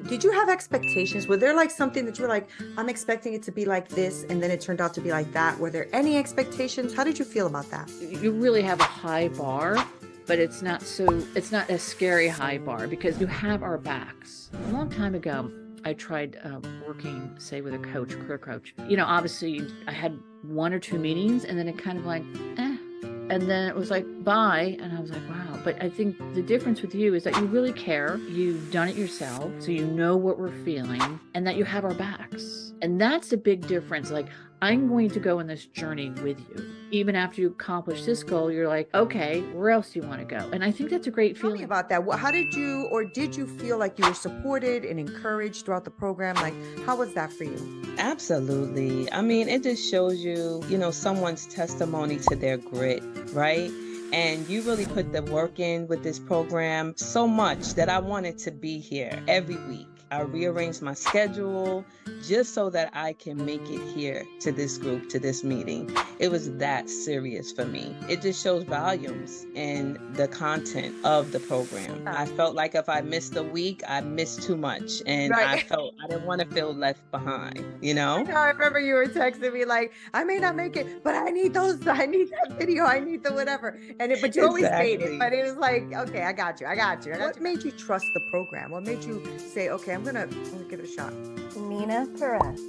Did you have expectations? Were there like something that you were like, I'm expecting it to be like this, and then it turned out to be like that? Were there any expectations? How did you feel about that? You really have a high bar, but it's not a scary high bar because you have our backs. A long time ago, I tried working, say, with a coach, career coach. You know, obviously I had 1 or 2 meetings and then it kind of like, and then it was like, bye. And I was like, wow. But I think the difference with you is that you really care. You've done it yourself. So you know what we're feeling and that you have our backs. And that's a big difference. Like, I'm going to go on this journey with you. Even after you accomplish this goal, you're like, okay, where else do you want to go? And I think that's a great feeling. Tell me about that. How did you, or did you feel like you were supported and encouraged throughout the program? Like, how was that for you? Absolutely. I mean, it just shows you, someone's testimony to their grit, right? And you really put the work in with this program so much that I wanted to be here every week. I rearranged my schedule just so that I can make it here to this group, to this meeting. It was that serious for me. It just shows volumes in the content of the program. I felt like if I missed a week, I missed too much. And I didn't want to feel left behind, I remember you were texting me like, I may not make it, but I need that video, I need the whatever. But you always made it. But it was like, okay, I got you. What made you trust the program? What made you say, okay, I'm gonna give it a shot? Nina Perez,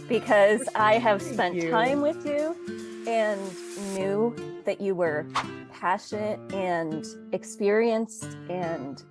because I have spent time with you and knew that you were passionate and experienced and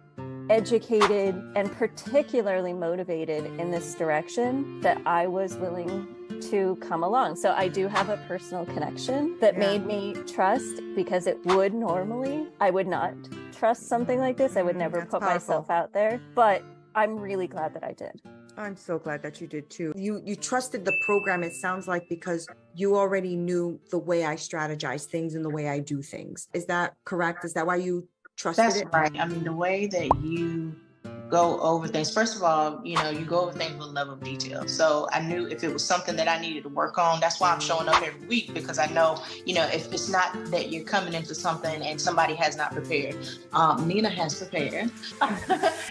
educated and particularly motivated in this direction, that I was willing to come along. So I do have a personal connection that made me trust, because it would normally, I would not trust something like this. I would never put myself out there, but I'm really glad that I did. I'm so glad that you did too. You trusted the program, it sounds like, because you already knew the way I strategize things and the way I do things. Is that correct? Is that why you trusted it? That's right. I mean, the way that you go over things, first of all, you go over things with a level of detail. So I knew if it was something that I needed to work on, that's why I'm showing up every week, because I know, if it's not that you're coming into something and somebody has not prepared. Nina has prepared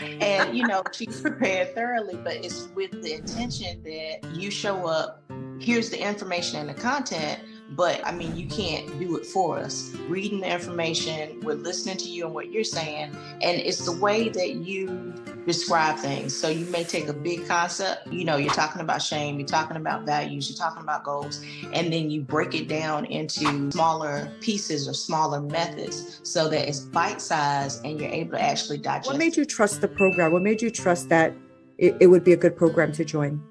and, she's prepared thoroughly, but it's with the intention that you show up, here's the information and the content, but I mean, you can't do it for us. Reading the information, we're listening to you and what you're saying, and it's the way that you describe things. So you may take a big concept, you're talking about shame, you're talking about values, you're talking about goals, and then you break it down into smaller pieces or smaller methods so that it's bite-sized and you're able to actually digest. What made you trust the program? What made you trust that it would be a good program to join?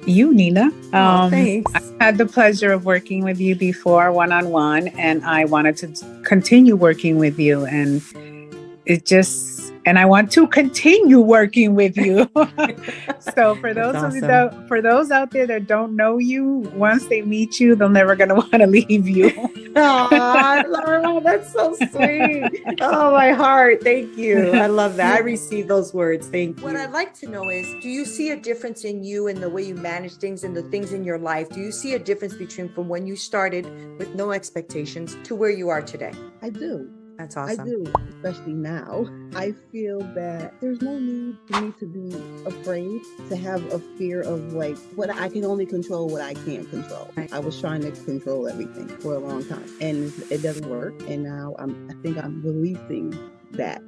You, Nina. Thanks. I had the pleasure of working with you before one-on-one, and I wanted to continue working with you, and I want to continue working with you. So for those out there that don't know you, once they meet you, they're never going to want to leave you. Oh, Laura, that's so sweet. Oh, my heart. Thank you. I love that. I received those words. Thank you. What I'd like to know is, do you see a difference in you and the way you manage things and the things in your life? Do you see a difference between from when you started with no expectations to where you are today? I do. That's awesome. I do, especially now. I feel that there's no need for me to be afraid, to have a fear of like what I can only control, what I can't control. Right. I was trying to control everything for a long time, and it doesn't work. And now I think I'm releasing that,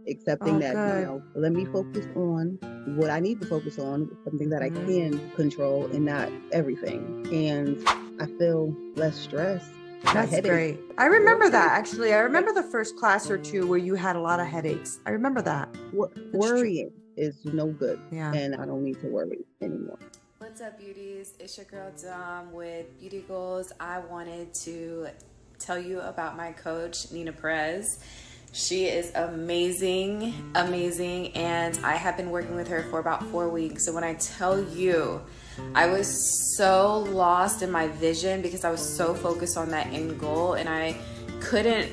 accepting that, let me focus on what I need to focus on, something that I can control and not everything. And I feel less stressed. That's great. I remember that, actually. I remember the first class or two where you had a lot of headaches. I remember that. Worrying is no good. Yeah. And I don't need to worry anymore. What's up, beauties? It's your girl Dom with Beauty Goals. I wanted to tell you about my coach, Nina Perez. She is amazing, and I have been working with her for about 4 weeks. So when I tell you, I was so lost in my vision because I was so focused on that end goal, and I couldn't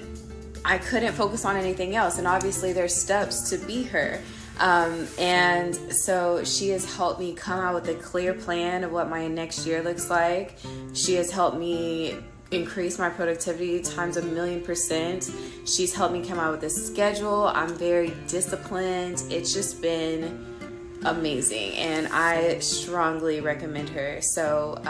focus on anything else. And obviously there's steps to be her. And so she has helped me come out with a clear plan of what my next year looks like. She has helped me increase my productivity times 1,000,000%. She's helped me come out with a schedule. I'm very disciplined. It's just been amazing, and I strongly recommend her. So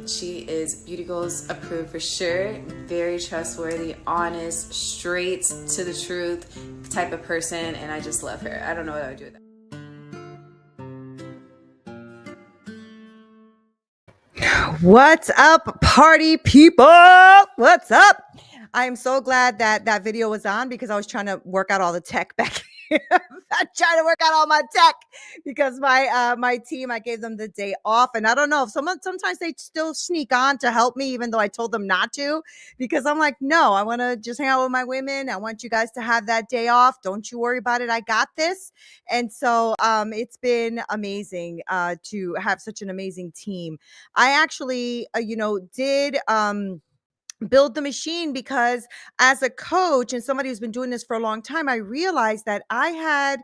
she is Beauty Goals approved for sure. Very trustworthy, honest, straight to the truth type of person, and I just love her. I don't know what I would do with that. What's up, party people? What's up? I am so glad that that video was on because I was trying to work out all the tech back here. I'm trying to work out all my tech because my team, I gave them the day off, and I don't know if sometimes they still sneak on to help me even though I told them not to, because I'm like, no, I want to just hang out with my women. I want you guys to have that day off. Don't you worry about it. I got this. And so it's been amazing to have such an amazing team. I actually, did build the machine because as a coach and somebody who's been doing this for a long time, I realized that I had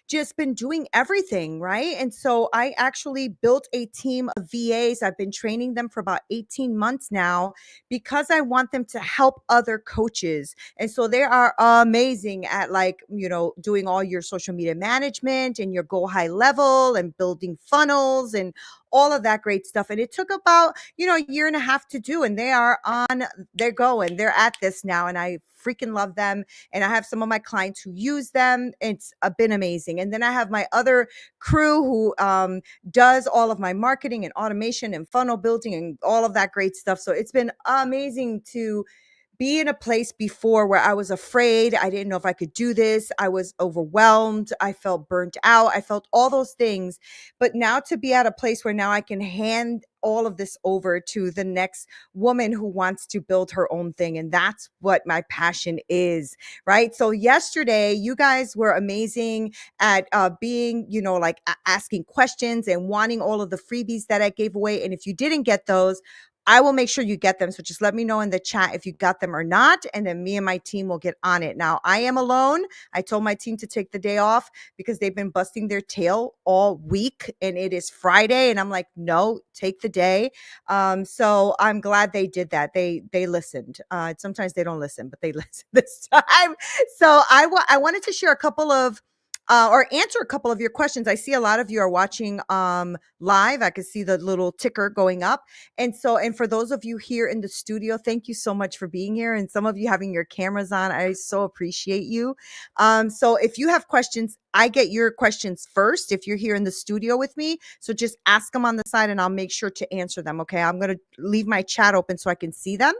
just been doing everything, right? And so I actually built a team of VAs. I've been training them for about 18 months now because I want them to help other coaches. And so they are amazing at doing all your social media management and your go high level and building funnels and all of that great stuff. And it took about, a year and a half to do. And they're going, they're at this now. And I freaking love them. And I have some of my clients who use them. It's been amazing. And then I have my other crew who does all of my marketing and automation and funnel building and all of that great stuff. So it's been amazing to be in a place before where I was afraid. I didn't know if I could do this. I was overwhelmed. I felt burnt out. I felt all those things. But now to be at a place where now I can hand all of this over to the next woman who wants to build her own thing. And that's what my passion is, right? So yesterday, you guys were amazing at being, asking questions and wanting all of the freebies that I gave away. And if you didn't get those, I will make sure you get them. So just let me know in the chat if you got them or not. And then me and my team will get on it. Now, I am alone. I told my team to take the day off because they've been busting their tail all week and it is Friday. And I'm like, no, take the day. So I'm glad they did that. They listened. Sometimes they don't listen, but they listened this time. So I wanted to share a couple of or answer a couple of your questions. I see a lot of you are watching live. I can see the little ticker going up. And for those of you here in the studio, thank you so much for being here. And some of you having your cameras on, I so appreciate you. So if you have questions, I get your questions first if you're here in the studio with me. So just ask them on the side and I'll make sure to answer them. Okay. I'm going to leave my chat open so I can see them.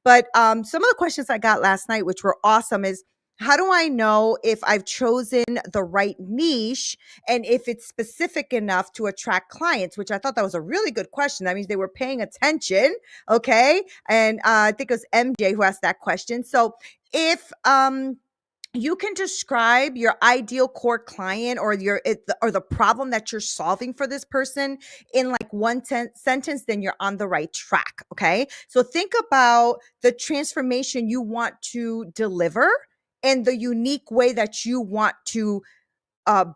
But some of the questions I got last night, which were awesome, is how do I know if I've chosen the right niche and if it's specific enough to attract clients, which I thought that was a really good question. That means they were paying attention. Okay. And I think it was MJ who asked that question. So if you can describe your ideal core client or the problem that you're solving for this person in like one sentence, then you're on the right track. Okay. So think about the transformation you want to deliver and the unique way that you want to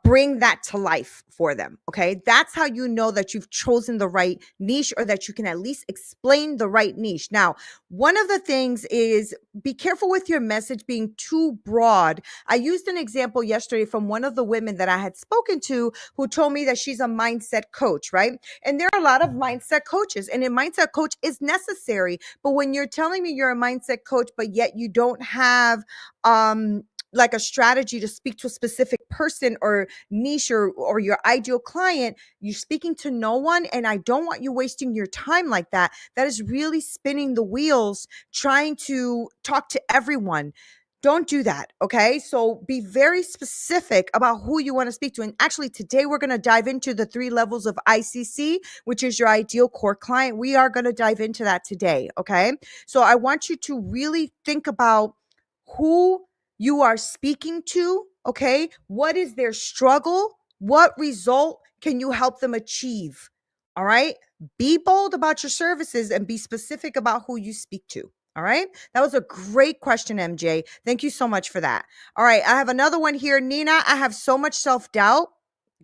bring that to life for them. Okay. That's how you know that you've chosen the right niche or that you can at least explain the right niche. Now, one of the things is be careful with your message being too broad. I used an example yesterday from one of the women that I had spoken to who told me that she's a mindset coach, right? And there are a lot of mindset coaches, and a mindset coach is necessary. But when you're telling me you're a mindset coach, but yet you don't have, like a strategy to speak to a specific person or niche or your ideal client, you're speaking to no one. And I don't want you wasting your time like that. That is really spinning the wheels, trying to talk to everyone. Don't do that. Okay. So be very specific about who you want to speak to. And actually today we're going to dive into the 3 levels of ICC, which is your ideal core client. We are going to dive into that today. Okay. So I want you to really think about who you are speaking to, okay? What is their struggle? What result can you help them achieve? All right? Be bold about your services and be specific about who you speak to. All right? That was a great question, MJ. Thank you so much for that. All right, I have another one here. Nina, I have so much self-doubt.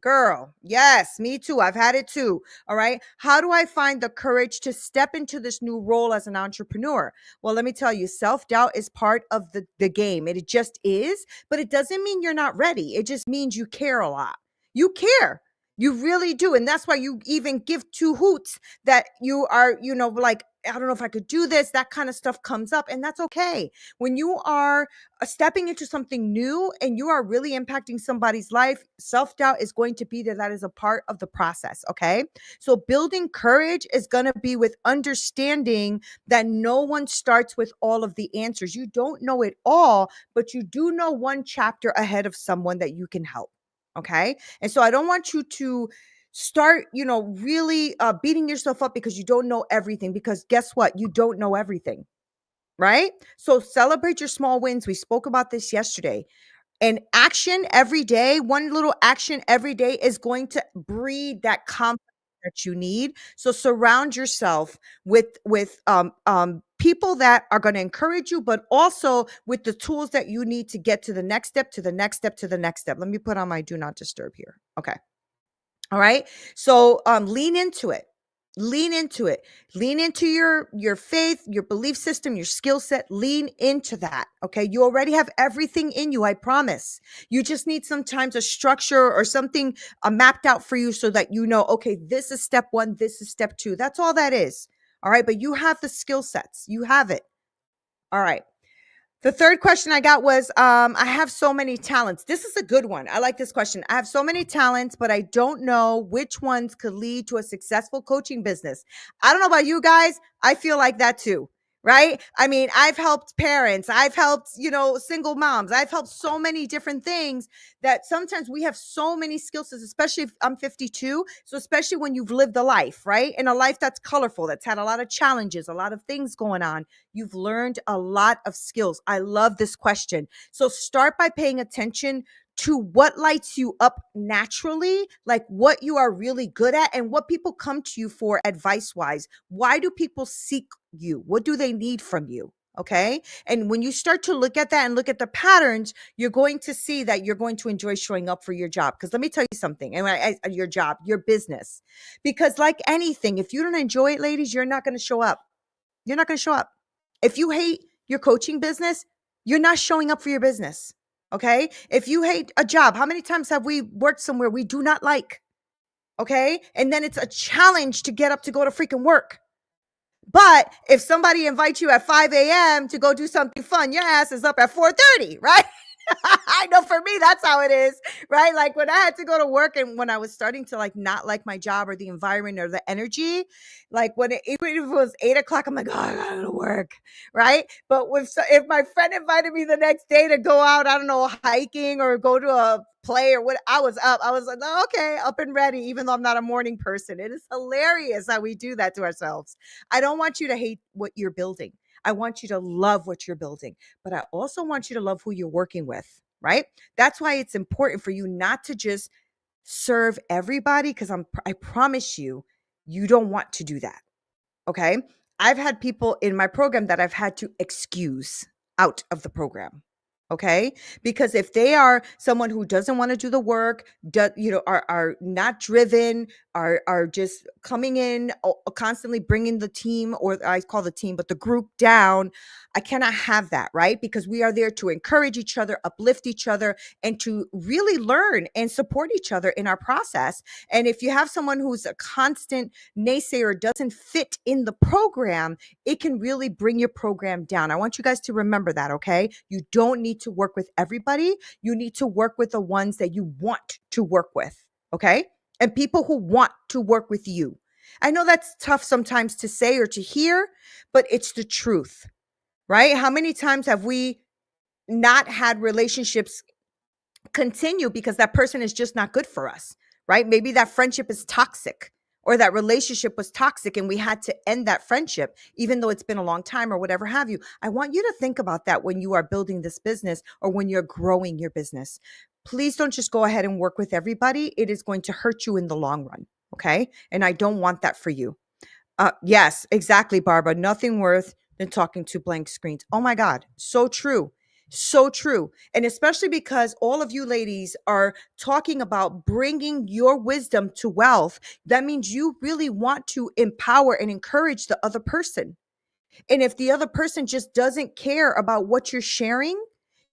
Girl, yes, me too. I've had it too. All right. How do I find the courage to step into this new role as an entrepreneur? Well, let me tell you, self-doubt is part of the game. It just is, but it doesn't mean you're not ready. It just means you care a lot. You care. You really do. And that's why you even give two hoots that you are, like, I don't know if I could do this. That kind of stuff comes up, and that's okay. When you are stepping into something new and you are really impacting somebody's life, self-doubt is going to be there. That is a part of the process. Okay. So building courage is going to be with understanding that no one starts with all of the answers. You don't know it all, but you do know one chapter ahead of someone that you can help. Okay. And so I don't want you to start, really beating yourself up because you don't know everything, because guess what? You don't know everything. Right. So celebrate your small wins. We spoke about this yesterday. And action every day, one little action every day is going to breed that confidence that you need. So surround yourself with people that are going to encourage you, but also with the tools that you need to get to the next step, to the next step, to the next step. Let me put on my do not disturb here. Okay. All right. So lean into it. Lean into it. Lean into your faith, your belief system, your skill set. Lean into that. Okay. You already have everything in you. I promise. You just need sometimes a structure or something mapped out for you so that you know, okay, this is step 1. This is step 2. That's all that is. All right. But you have the skill sets. You have it. All right. The third question I got was, I have so many talents. This is a good one. I like this question. I have so many talents, but I don't know which ones could lead to a successful coaching business. I don't know about you guys. I feel like that too, right? I mean, I've helped parents. I've helped, single moms. I've helped so many different things that sometimes we have so many skill sets, especially if I'm 52. So especially when you've lived a life, right? And a life that's colorful, that's had a lot of challenges, a lot of things going on. You've learned a lot of skills. I love this question. So start by paying attention to what lights you up naturally, like what you are really good at and what people come to you for advice wise. Why do people seek you? What do they need from you? Okay. And when you start to look at that and look at the patterns, you're going to see that you're going to enjoy showing up for your job. Because let me tell you something, and your job, your business, because like anything, if you don't enjoy it, ladies, you're not going to show up. You're not going to show up. If you hate your coaching business, you're not showing up for your business. Okay. If you hate a job, how many times have we worked somewhere we do not like? Okay. And then it's a challenge to get up to go to freaking work. But if somebody invites you at 5 a.m. to go do something fun, your ass is up at 4:30, right? I know for me, that's how it is, right? Like when I had to go to work and when I was starting to not like my job or the environment or the energy, like even if it was 8 o'clock, I'm like, oh, I gotta go to work, right? But if my friend invited me the next day to go out, I don't know, hiking or go to a play or what, I was up. I was like, oh, okay, up and ready, even though I'm not a morning person. It is hilarious how we do that to ourselves. I don't want you to hate what you're building. I want you to love what you're building, but I also want you to love who you're working with, right? That's why it's important for you not to just serve everybody, because I promise you, you don't want to do that. Okay. I've had people in my program that I've had to excuse out of the program. Okay. Because if they are someone who doesn't want to do the work, are not driven, are just coming in, constantly bringing the team, or I call the team, but the group down, I cannot have that, right? Because we are there to encourage each other, uplift each other, and to really learn and support each other in our process. And if you have someone who's a constant naysayer, doesn't fit in the program, it can really bring your program down. I want you guys to remember that, okay? You don't need to work with everybody. You need to work with the ones that you want to work with, okay? And people who want to work with you. I know that's tough sometimes to say or to hear, but it's the truth, right? How many times have we not had relationships continue because that person is just not good for us, right? Maybe that friendship is toxic, or that relationship was toxic and we had to end that friendship, even though it's been a long time or whatever have you. I want you to think about that when you are building this business or when you're growing your business. Please don't just go ahead and work with everybody. It is going to hurt you in the long run. Okay. And I don't want that for you. Yes, exactly, Barbara. Nothing worth than talking to blank screens. Oh my God. So true. So true. And especially because all of you ladies are talking about bringing your wisdom to wealth. That means you really want to empower and encourage the other person. And if the other person just doesn't care about what you're sharing,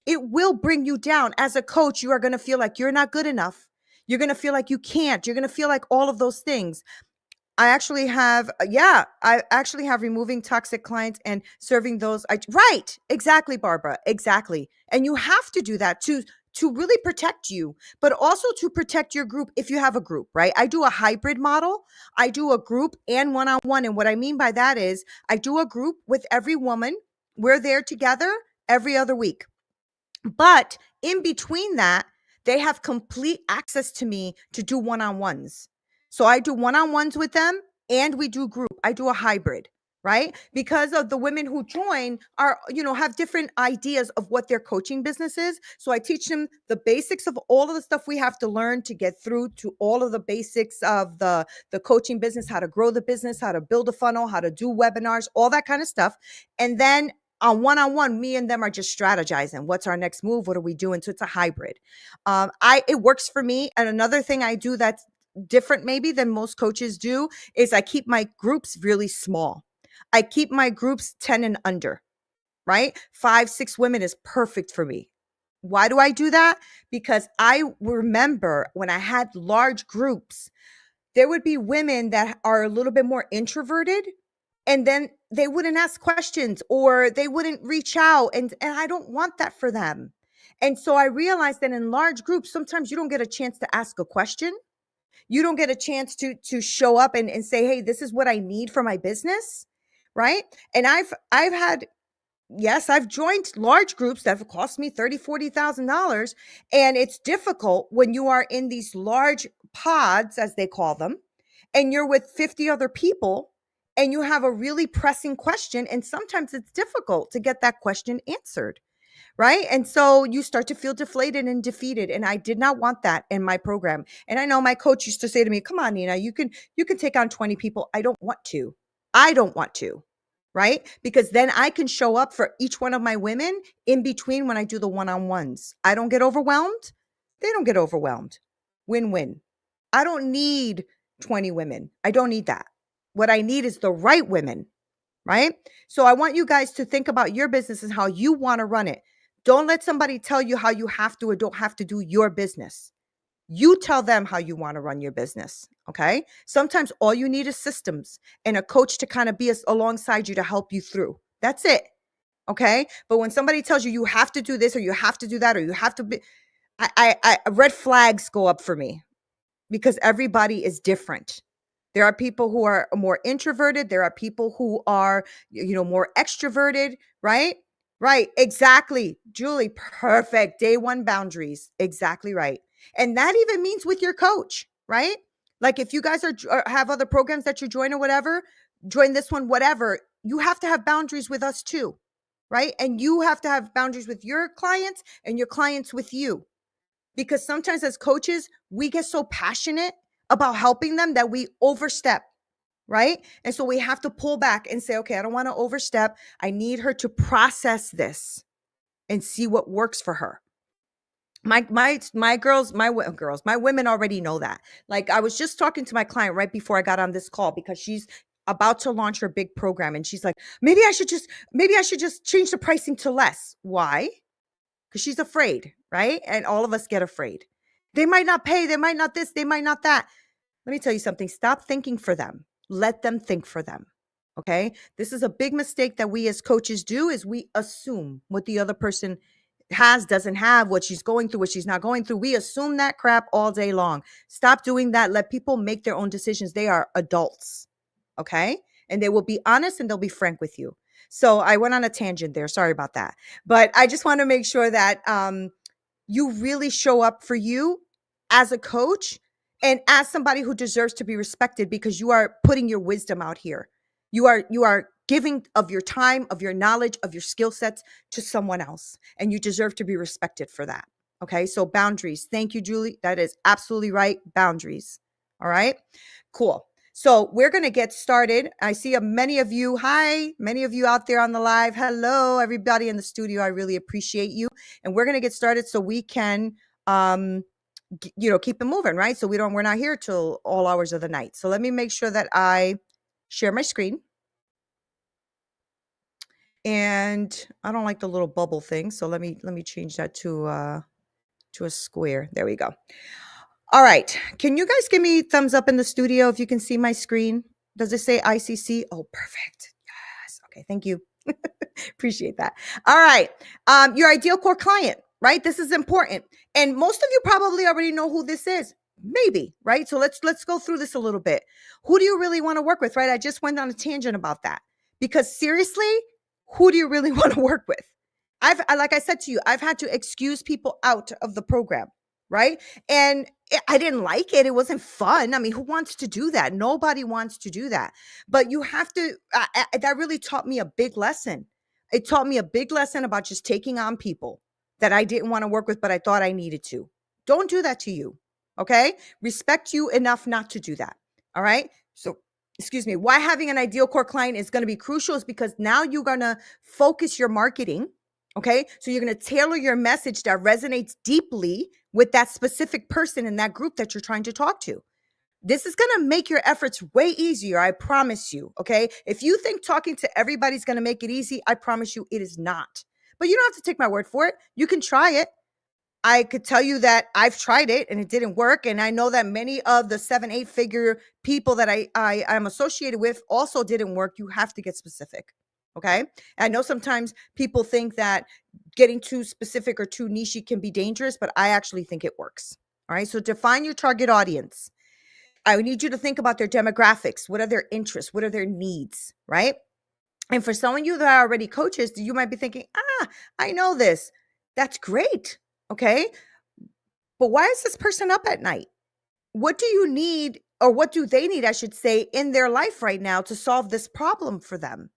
it will bring you down. As a coach, you are going to feel like you're not good enough. You're going to feel like you can't. You're going to feel like all of those things. I actually have removing toxic clients and serving those. Right. Exactly, Barbara. Exactly. And you have to do that to really protect you, but also to protect your group if you have a group, right? I do a hybrid model. I do a group and one-on-one. And what I mean by that is I do a group with every woman. We're there together every other week. But in between that, they have complete access to me to do one-on-ones. So I do one-on-ones with them and we do group. I do a hybrid, right? Because of the women who join are, have different ideas of what their coaching business is. So I teach them the basics of all of the stuff we have to learn to get through to all of the basics of the coaching business, how to grow the business, how to build a funnel, how to do webinars, all that kind of stuff. And then on one-on-one, me and them are just strategizing. What's our next move? What are we doing? So it's a hybrid. It works for me. And another thing I do that's different maybe than most coaches do is I keep my groups really small. I keep my groups 10 and under, right? 5, 6 women is perfect for me. Why do I do that? Because I remember when I had large groups, there would be women that are a little bit more introverted, and then they wouldn't ask questions or they wouldn't reach out. And I don't want that for them. And so I realized that in large groups, sometimes you don't get a chance to ask a question. You don't get a chance to show up and say, hey, this is what I need for my business. Right. And I've joined large groups that have cost me $30,000, $40,000. And it's difficult when you are in these large pods, as they call them, and you're with 50 other people and you have a really pressing question. And sometimes it's difficult to get that question answered. Right. And so you start to feel deflated and defeated. And I did not want that in my program. And I know my coach used to say to me, come on, Nina, you can take on 20 people. I don't want to. Right. Because then I can show up for each one of my women in between when I do the one-on-ones. I don't get overwhelmed. They don't get overwhelmed. Win-win. I don't need 20 women. I don't need that. What I need is the right women. Right. So I want you guys to think about your business and how you want to run it. Don't let somebody tell you how you have to or don't have to do your business. You tell them how you want to run your business. Okay. Sometimes all you need is systems and a coach to kind of be alongside you to help you through. That's it. Okay. But when somebody tells you have to do this or you have to do that or you have to be, red flags go up for me because everybody is different. There are people who are more introverted. There are people who are, more extroverted, right? Right. Exactly. Julie, perfect. Day one boundaries. Exactly right. And that even means with your coach, right? Like if you guys have other programs that you join or whatever, join this one, whatever, you have to have boundaries with us too, right? And you have to have boundaries with your clients and your clients with you. Because sometimes as coaches, we get so passionate about helping them that we overstep, right? And so we have to pull back and say, okay, I don't want to overstep. I need her to process this and see what works for her. My women already know that. Like I was just talking to my client right before I got on this call because she's about to launch her big program. And she's like, maybe I should just change the pricing to less. Why? Because she's afraid, right? And all of us get afraid. They might not pay. They might not this. They might not that. Let me tell you something. Stop thinking for them. Let them think for them. Okay. This is a big mistake that we as coaches do is we assume what the other person has, doesn't have, what she's going through, what she's not going through. We assume that crap all day long. Stop doing that. Let people make their own decisions. They are adults. Okay. And they will be honest and they'll be frank with you. So I went on a tangent there. Sorry about that. But I just want to make sure that you really show up for you as a coach and as somebody who deserves to be respected because you are putting your wisdom out here. You are giving of your time, of your knowledge, of your skill sets to someone else. And you deserve to be respected for that. Okay. So boundaries. Thank you, Julie. That is absolutely right. Boundaries. All right. Cool. So we're going to get started. I see many of you. Hi, many of you out there on the live. Hello, everybody in the studio. I really appreciate you. And we're going to get started so we can, keep it moving, right? So we're not here till all hours of the night. So let me make sure that I share my screen. And I don't like the little bubble thing. So let me change that to a square. There we go. All right. Can you guys give me thumbs up in the studio if you can see my screen? Does it say ICC? Oh, perfect. Yes. Okay. Thank you. Appreciate that. All right. Your ideal core client, right? This is important. And most of you probably already know who this is. Maybe, right? So let's go through this a little bit. Who do you really want to work with, right? I just went on a tangent about that. Because seriously, who do you really want to work with? Like I said to you, I've had to excuse people out of the program, right? And I didn't like it. It wasn't fun. I mean, who wants to do that? Nobody wants to do that. But you have to, that really taught me a big lesson. It taught me a big lesson about just taking on people that I didn't want to work with, but I thought I needed to. Don't do that to you. Okay. Respect you enough not to do that. All right. So, excuse me, why having an ideal core client is going to be crucial is because now you're going to focus your marketing. Okay. So you're going to tailor your message that resonates deeply with that specific person in that group that you're trying to talk to. This is going to make your efforts way easier. I promise you. Okay. If you think talking to everybody's going to make it easy, I promise you it is not. But you don't have to take my word for it. You can try it. I could tell you that I've tried it and it didn't work. And I know that many of the 7-8 figure people that I'm associated with also didn't work. You have to get specific. Okay. I know sometimes people think that getting too specific or too niche can be dangerous, but I actually think it works. All right. So define your target audience. I need you to think about their demographics. What are their interests? What are their needs? Right. And for some of you that are already coaches, you might be thinking, I know this. That's great. Okay. But why is this person up at night? What do you need, or what do they need, I should say, in their life right now to solve this problem for them?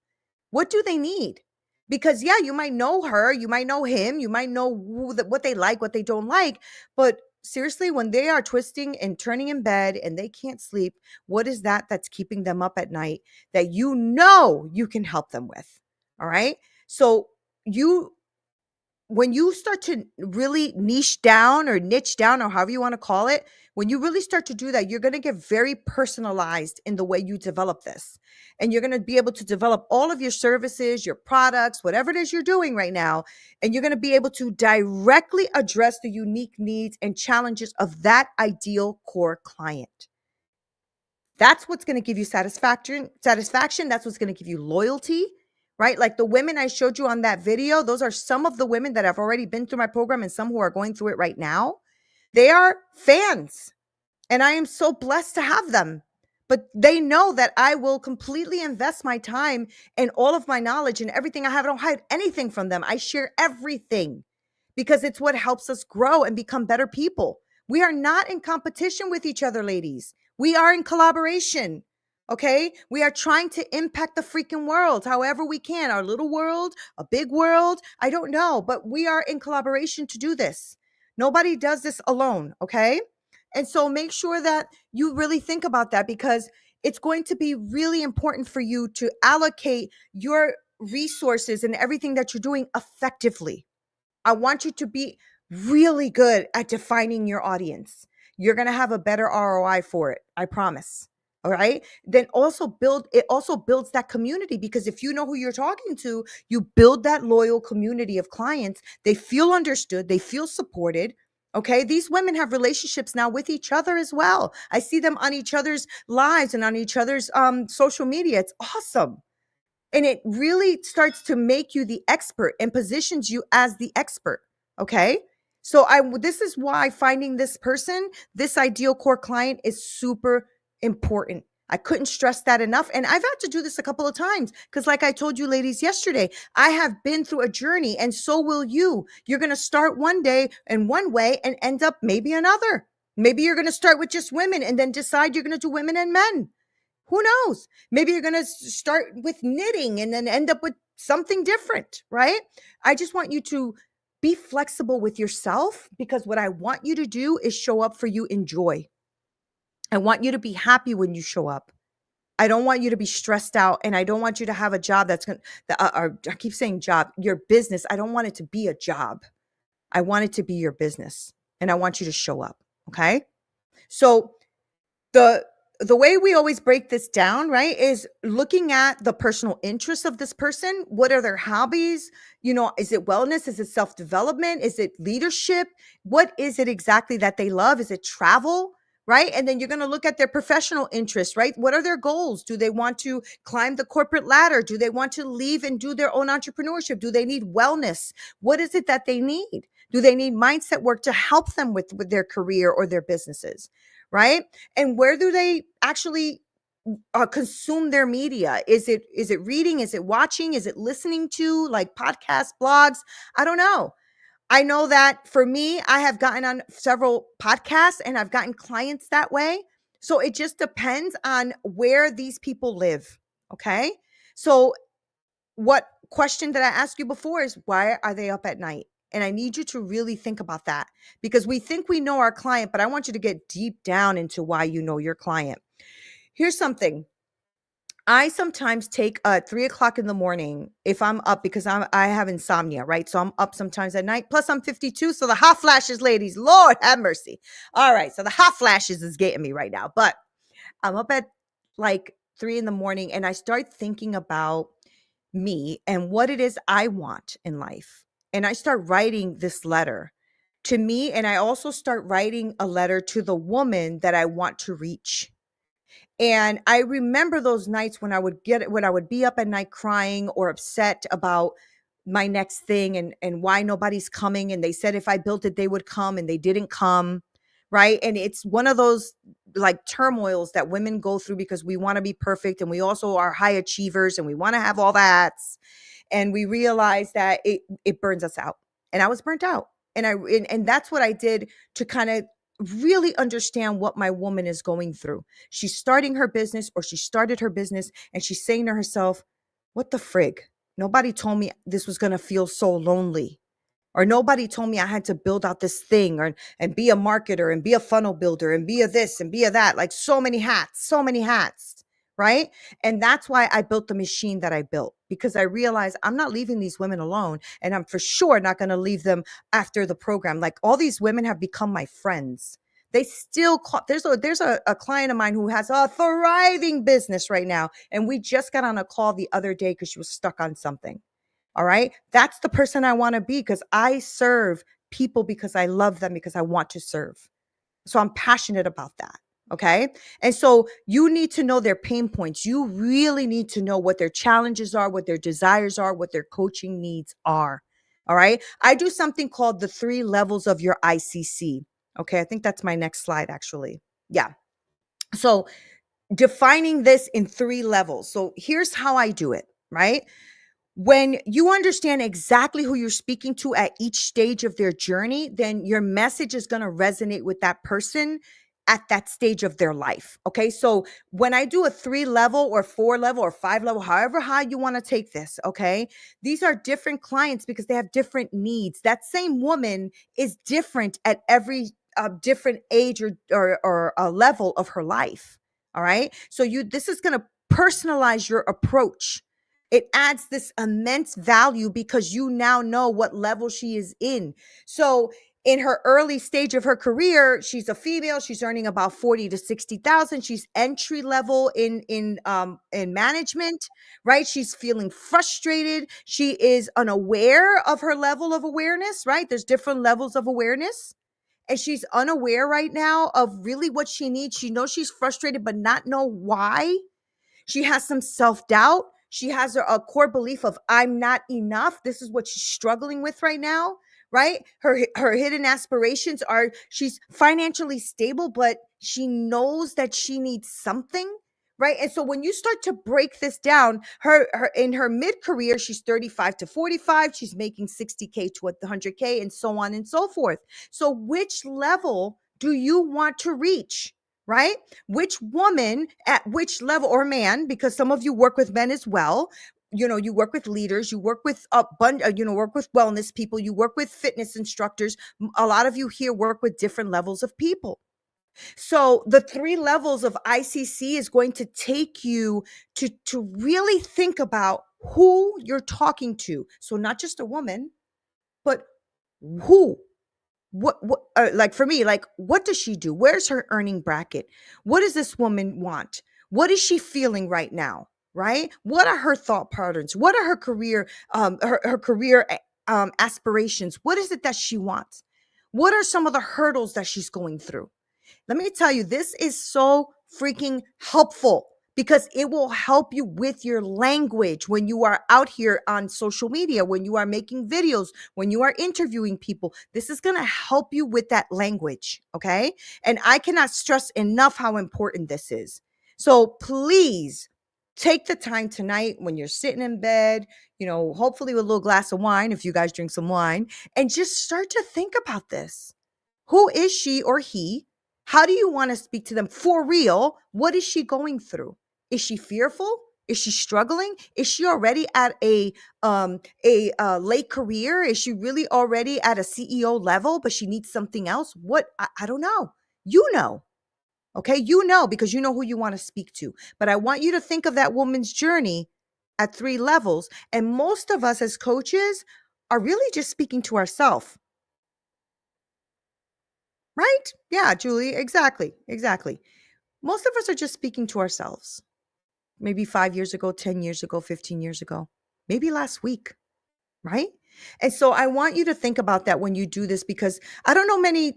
What do they need? Because yeah, you might know her, you might know him, you might know what they like, what they don't like. But seriously, when they are twisting and turning in bed and they can't sleep, what is that that's keeping them up at night that you know you can help them with? All right. So when you start to really niche down or however you want to call it, when you really start to do that, you're going to get very personalized in the way you develop this. And you're going to be able to develop all of your services, your products, whatever it is you're doing right now. And you're going to be able to directly address the unique needs and challenges of that ideal core client. That's what's going to give you satisfaction. That's what's going to give you loyalty. Right? Like the women I showed you on that video, those are some of the women that have already been through my program and some who are going through it right now. They are fans and I am so blessed to have them. But they know that I will completely invest my time and all of my knowledge and everything I have. I don't hide anything from them. I share everything because it's what helps us grow and become better people. We are not in competition with each other, ladies. We are in collaboration. Okay. We are trying to impact the freaking world however we can. Our little world, a big world. I don't know, but we are in collaboration to do this. Nobody does this alone. Okay. And so make sure that you really think about that because it's going to be really important for you to allocate your resources and everything that you're doing effectively. I want you to be really good at defining your audience. You're going to have a better ROI for it. I promise. All right. Then also builds that community because if you know who you're talking to, you build that loyal community of clients. They feel understood. They feel supported. Okay. These women have relationships now with each other as well. I see them on each other's lives and on each other's social media. It's awesome. And it really starts to make you the expert and positions you as the expert. Okay. So this is why finding this person, this ideal core client is super important. I couldn't stress that enough. And I've had to do this a couple of times because like I told you ladies yesterday, I have been through a journey and so will you. You're going to start one day in one way and end up maybe another. Maybe you're going to start with just women and then decide you're going to do women and men. Who knows? Maybe you're going to start with knitting and then end up with something different, right? I just want you to be flexible with yourself because what I want you to do is show up for you in joy. I want you to be happy when you show up. I don't want you to be stressed out and I don't want you to have a job that's going to, I keep saying job, your business. I don't want it to be a job. I want it to be your business and I want you to show up. Okay. So the way we always break this down, right, is looking at the personal interests of this person. What are their hobbies? Is it wellness? Is it self-development? Is it leadership? What is it exactly that they love? Is it travel? Right. And then you're going to look at their professional interests, right? What are their goals? Do they want to climb the corporate ladder? Do they want to leave and do their own entrepreneurship? Do they need wellness? What is it that they need? Do they need mindset work to help them with their career or their businesses? Right. And where do they actually consume their media? Is it reading? Is it watching? Is it listening to like podcasts, blogs? I don't know. I know that for me, I have gotten on several podcasts and I've gotten clients that way. So it just depends on where these people live. Okay. So what question that I asked you before is, why are they up at night? And I need you to really think about that, because we think we know our client, but I want you to get deep down into why you know your client. Here's something. I sometimes take 3:00 in the morning if I'm up, because I have insomnia, right? So I'm up sometimes at night. Plus I'm 52. So the hot flashes, ladies, Lord have mercy. All right. So the hot flashes is getting me right now, but I'm up at like 3 in the morning and I start thinking about me and what it is I want in life. And I start writing this letter to me. And I also start writing a letter to the woman that I want to reach. And I remember those nights when I would be up at night crying or upset about my next thing and why nobody's coming. And they said if I built it, they would come, and they didn't come. Right. And it's one of those like turmoils that women go through, because we want to be perfect and we also are high achievers and we want to have all the hats. And we realize that it burns us out. And I was burnt out. And that's what I did to kind of really understand what my woman is going through. She's starting her business, or she started her business, and she's saying to herself, what the frig? Nobody told me this was going to feel so lonely. Or nobody told me I had to build out this thing and be a marketer and be a funnel builder and be a this and be a that, like so many hats, right? And that's why I built the machine that I built, because I realized I'm not leaving these women alone, and I'm for sure not going to leave them after the program. Like, all these women have become my friends. They still call. There's a client of mine who has a thriving business right now, and we just got on a call the other day because she was stuck on something. All right. That's the person I want to be, because I serve people because I love them, because I want to serve. So I'm passionate about that. Okay. And so you need to know their pain points. You really need to know what their challenges are, what their desires are, what their coaching needs are. All right. I do something called the 3 levels of your ICC. Okay. I think that's my next slide, actually. Yeah. So defining this in 3 levels. So here's how I do it, right? When you understand exactly who you're speaking to at each stage of their journey, then your message is going to resonate with that person at that stage of their life. Okay. So when I do a 3 level or 4 level or 5 level, however high you want to take this, okay, these are different clients because they have different needs. That same woman is different at every different age or a level of her life. All right. So this is going to personalize your approach. It adds this immense value because you now know what level she is in. So in her early stage of her career, she's a female. She's earning about 40 to 60,000. She's entry level in management, right? She's feeling frustrated. She is unaware of her level of awareness, right? There's different levels of awareness. And she's unaware right now of really what she needs. She knows she's frustrated, but not know why. She has some self-doubt. She has a core belief of I'm not enough. This is what she's struggling with right now, right? Her hidden aspirations are she's financially stable, but she knows that she needs something, right? And so when you start to break this down, her in her mid-career, she's 35 to 45. She's making 60K to 100K and so on and so forth. So which level do you want to reach? Right? Which woman at which level, or man, because some of you work with men as well. You work with leaders, you work with work with wellness people, you work with fitness instructors. A lot of you here work with different levels of people. So the 3 levels of ICC is going to take you to really think about who you're talking to. So not just a woman, but who. what like for me, like, what does she do? Where's her earning bracket? What does this woman want? What is she feeling right now? Right? What are her thought patterns? What are her career her career aspirations? What is it that she wants? What are some of the hurdles that she's going through? Let me tell you, this is so freaking helpful because it will help you with your language when you are out here on social media, when you are making videos, when you are interviewing people. This is going to help you with that language. Okay. And I cannot stress enough how important this is. So please take the time tonight when you're sitting in bed, hopefully with a little glass of wine, if you guys drink some wine, and just start to think about this. Who is she or he? How do you want to speak to them for real? What is she going through? Is she fearful? Is she struggling? Is she already at a late career? Is she really already at a CEO level, but she needs something else? What? I don't know. You know. Okay, because you know who you want to speak to. But I want you to think of that woman's journey at 3 levels. And most of us as coaches are really just speaking to ourselves. Right? Yeah, Julie, exactly. Most of us are just speaking to ourselves. Maybe 5 years ago, 10 years ago, 15 years ago, maybe last week, right? And so I want you to think about that when you do this, because I don't know many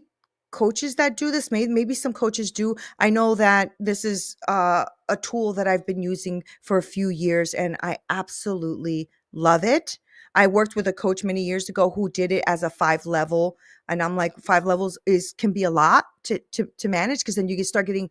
coaches that do this. Maybe some coaches do. I know that this is a tool that I've been using for a few years, and I absolutely love it. I worked with a coach many years ago who did it as a 5 level. And I'm like, 5 levels can be a lot to manage, because then you can start getting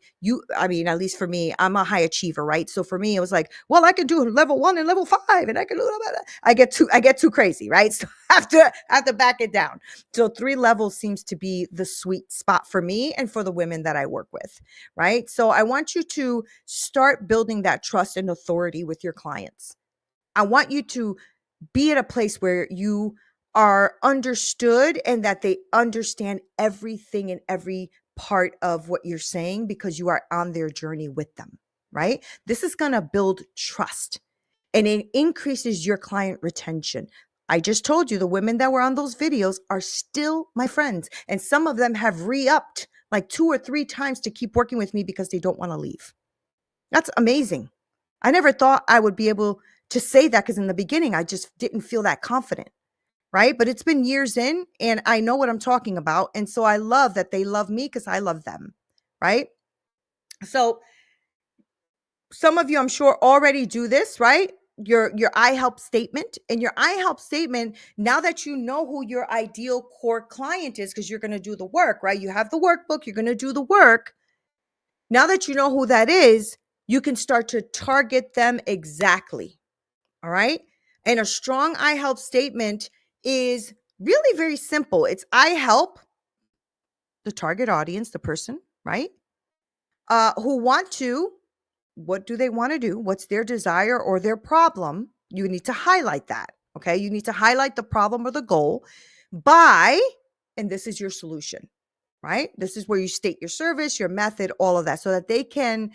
at least for me, I'm a high achiever, right? So for me, it was like, well, I can do level 1 and level 5, and I can do I get too crazy, right? So I have to back it down. So 3 levels seems to be the sweet spot for me and for the women that I work with, right? So I want you to start building that trust and authority with your clients. I want you to be at a place where you are understood and that they understand everything and every part of what you're saying, because you are on their journey with them, right? This is going to build trust, and it increases your client retention. I just told you the women that were on those videos are still my friends, and some of them have re-upped like 2 or 3 times to keep working with me because they don't want to leave. That's amazing. I never thought I would be able to say that, because in the beginning, I just didn't feel that confident, right? But it's been years in, and I know what I'm talking about. And so I love that they love me because I love them, right? So some of you, I'm sure, already do this, right? Your I help statement. And your I help statement, now that you know who your ideal core client is, because you're going to do the work, right? You have the workbook, you're going to do the work. Now that you know who that is, you can start to target them exactly. All right. And a strong I help statement is really very simple. It's I help the target audience, the person, right? Who want to, what do they want to do? What's their desire or their problem? You need to highlight that. Okay. You need to highlight the problem or the goal by, and this is your solution, right? This is where you state your service, your method, all of that, so that they can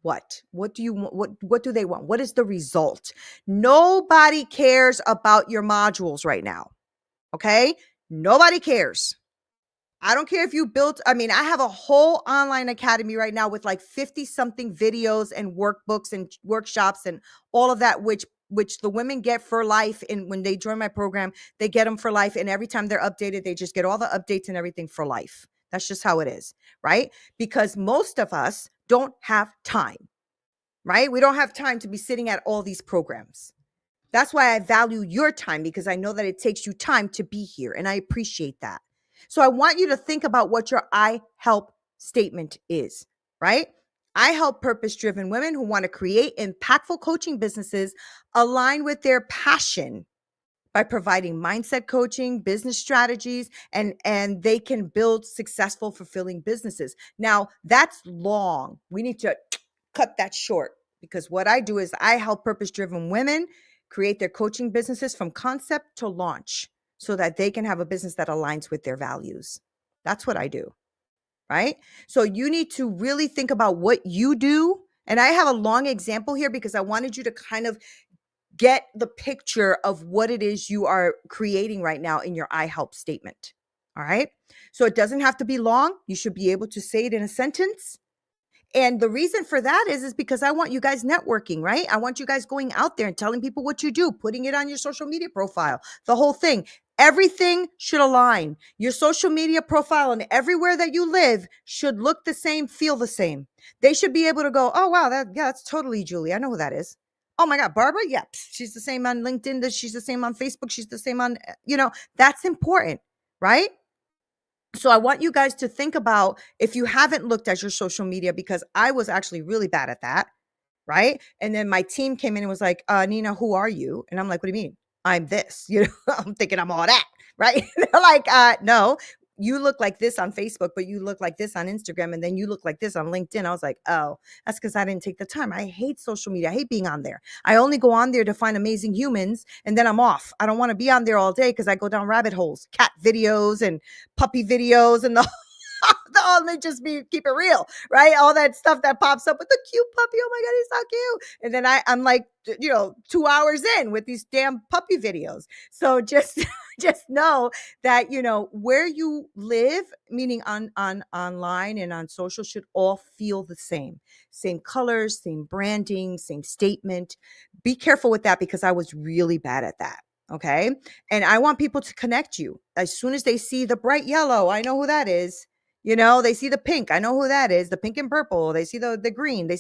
what do you want? What do they want? What is the result? Nobody cares about your modules right now. Okay? Nobody cares. I don't care if you built, I have a whole online academy right now with like 50 something videos and workbooks and workshops and all of that, which the women get for life. And when they join my program, they get them for life. And every time they're updated, they just get all the updates and everything for life. That's just how it is, right? Because most of us don't have time, right? We don't have time to be sitting at all these programs. That's why I value your time, because I know that it takes you time to be here, and I appreciate that. So I want you to think about what your I help statement is, right? I help purpose-driven women who want to create impactful coaching businesses align with their passion by providing mindset coaching, business strategies, and they can build successful, fulfilling businesses. Now, that's long. We need to cut that short, because what I do is I help purpose-driven women create their coaching businesses from concept to launch so that they can have a business that aligns with their values. That's what I do, right? So you need to really think about what you do. And I have a long example here because I wanted you to kind of get the picture of what it is you are creating right now in your I help statement. All right. So it doesn't have to be long. You should be able to say it in a sentence. And the reason for that is because I want you guys networking, right? I want you guys going out there and telling people what you do, putting it on your social media profile, the whole thing. Everything should align. Your social media profile and everywhere that you live should look the same, feel the same. They should be able to go, oh, wow, that's totally Julie. I know who that is. Oh my God, Barbara? Yeah, she's the same on LinkedIn. She's the same on Facebook. She's the same on, that's important, right? So I want you guys to think about, if you haven't looked at your social media, because I was actually really bad at that, right? And then my team came in and was like, Nina, who are you? And I'm like, what do you mean? I'm this, I'm thinking I'm all that, right? They're like, no, you look like this on Facebook, but you look like this on Instagram, and then you look like this on LinkedIn. I was like, oh, that's because I didn't take the time. I hate social media. I hate being on there. I only go on there to find amazing humans, and then I'm off. I don't want to be on there all day because I go down rabbit holes, cat videos and puppy videos and let me just keep it real, right? All that stuff that pops up with the cute puppy. Oh my God, he's so cute. And then I'm like, 2 hours in with these damn puppy videos. So just know that, where you live, meaning on online and on social, should all feel the same colors, same branding, same statement. Be careful with that, because I was really bad at that. Okay. And I want people to connect you. As soon as they see the bright yellow, I know who that is. They see the pink. I know who that is. The pink and purple. They see the green.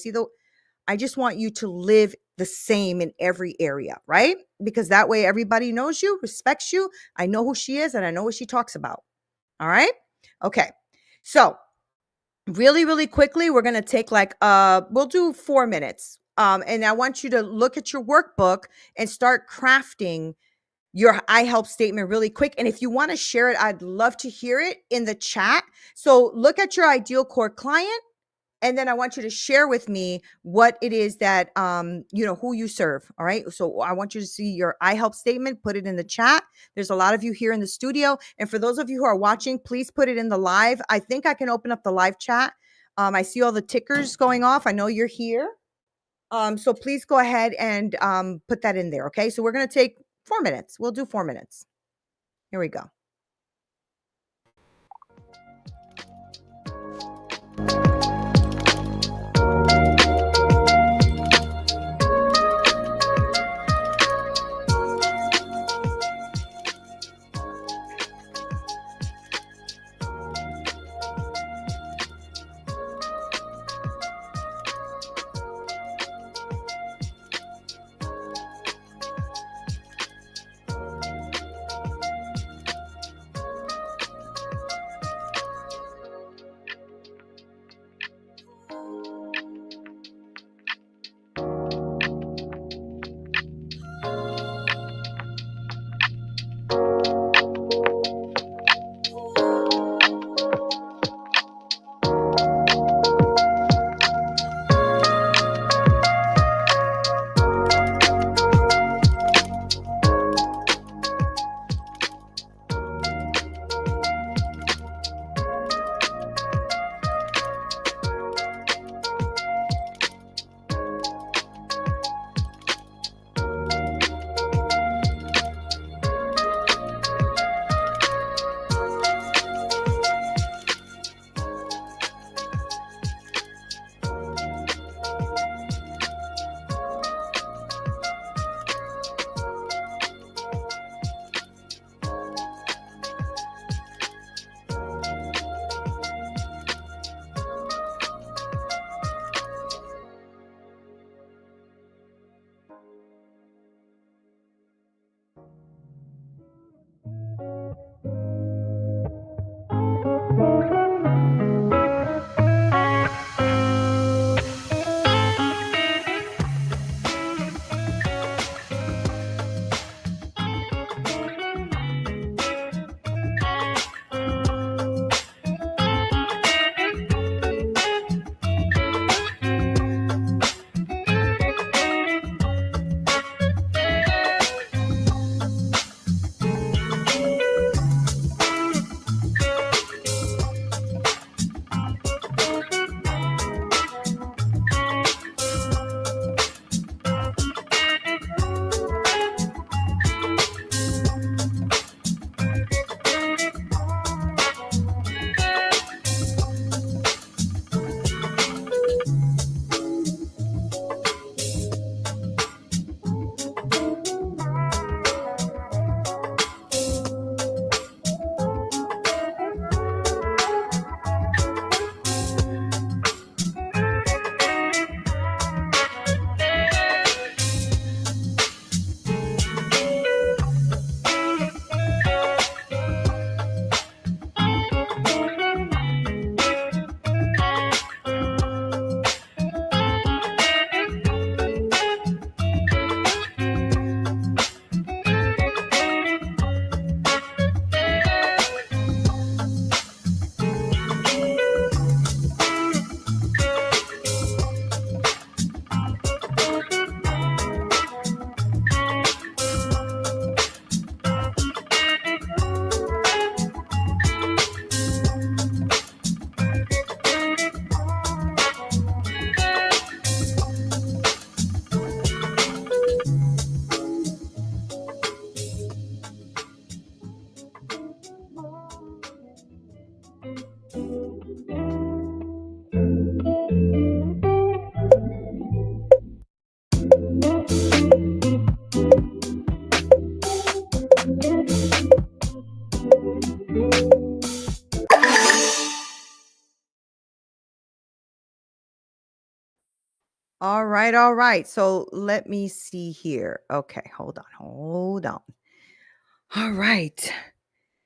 I just want you to live the same in every area, right? Because that way everybody knows you, respects you. I know who she is and I know what she talks about. All right. Okay. So really, really quickly, we're going to take we'll do 4 minutes. And I want you to look at your workbook and start crafting your I help statement really quick. And if you want to share it, I'd love to hear it in the chat. So look at your ideal core client, and then I want you to share with me what it is that, who you serve. All right. So I want you to see your I help statement, put it in the chat. There's a lot of you here in the studio. And for those of you who are watching, please put it in the live. I think I can open up the live chat. I see all the tickers going off. I know you're here. So please go ahead and put that in there. Okay. So we're going to take 4 minutes. We'll do 4 minutes. Here we go. All right, all right. So let me see here. Okay, hold on. All right.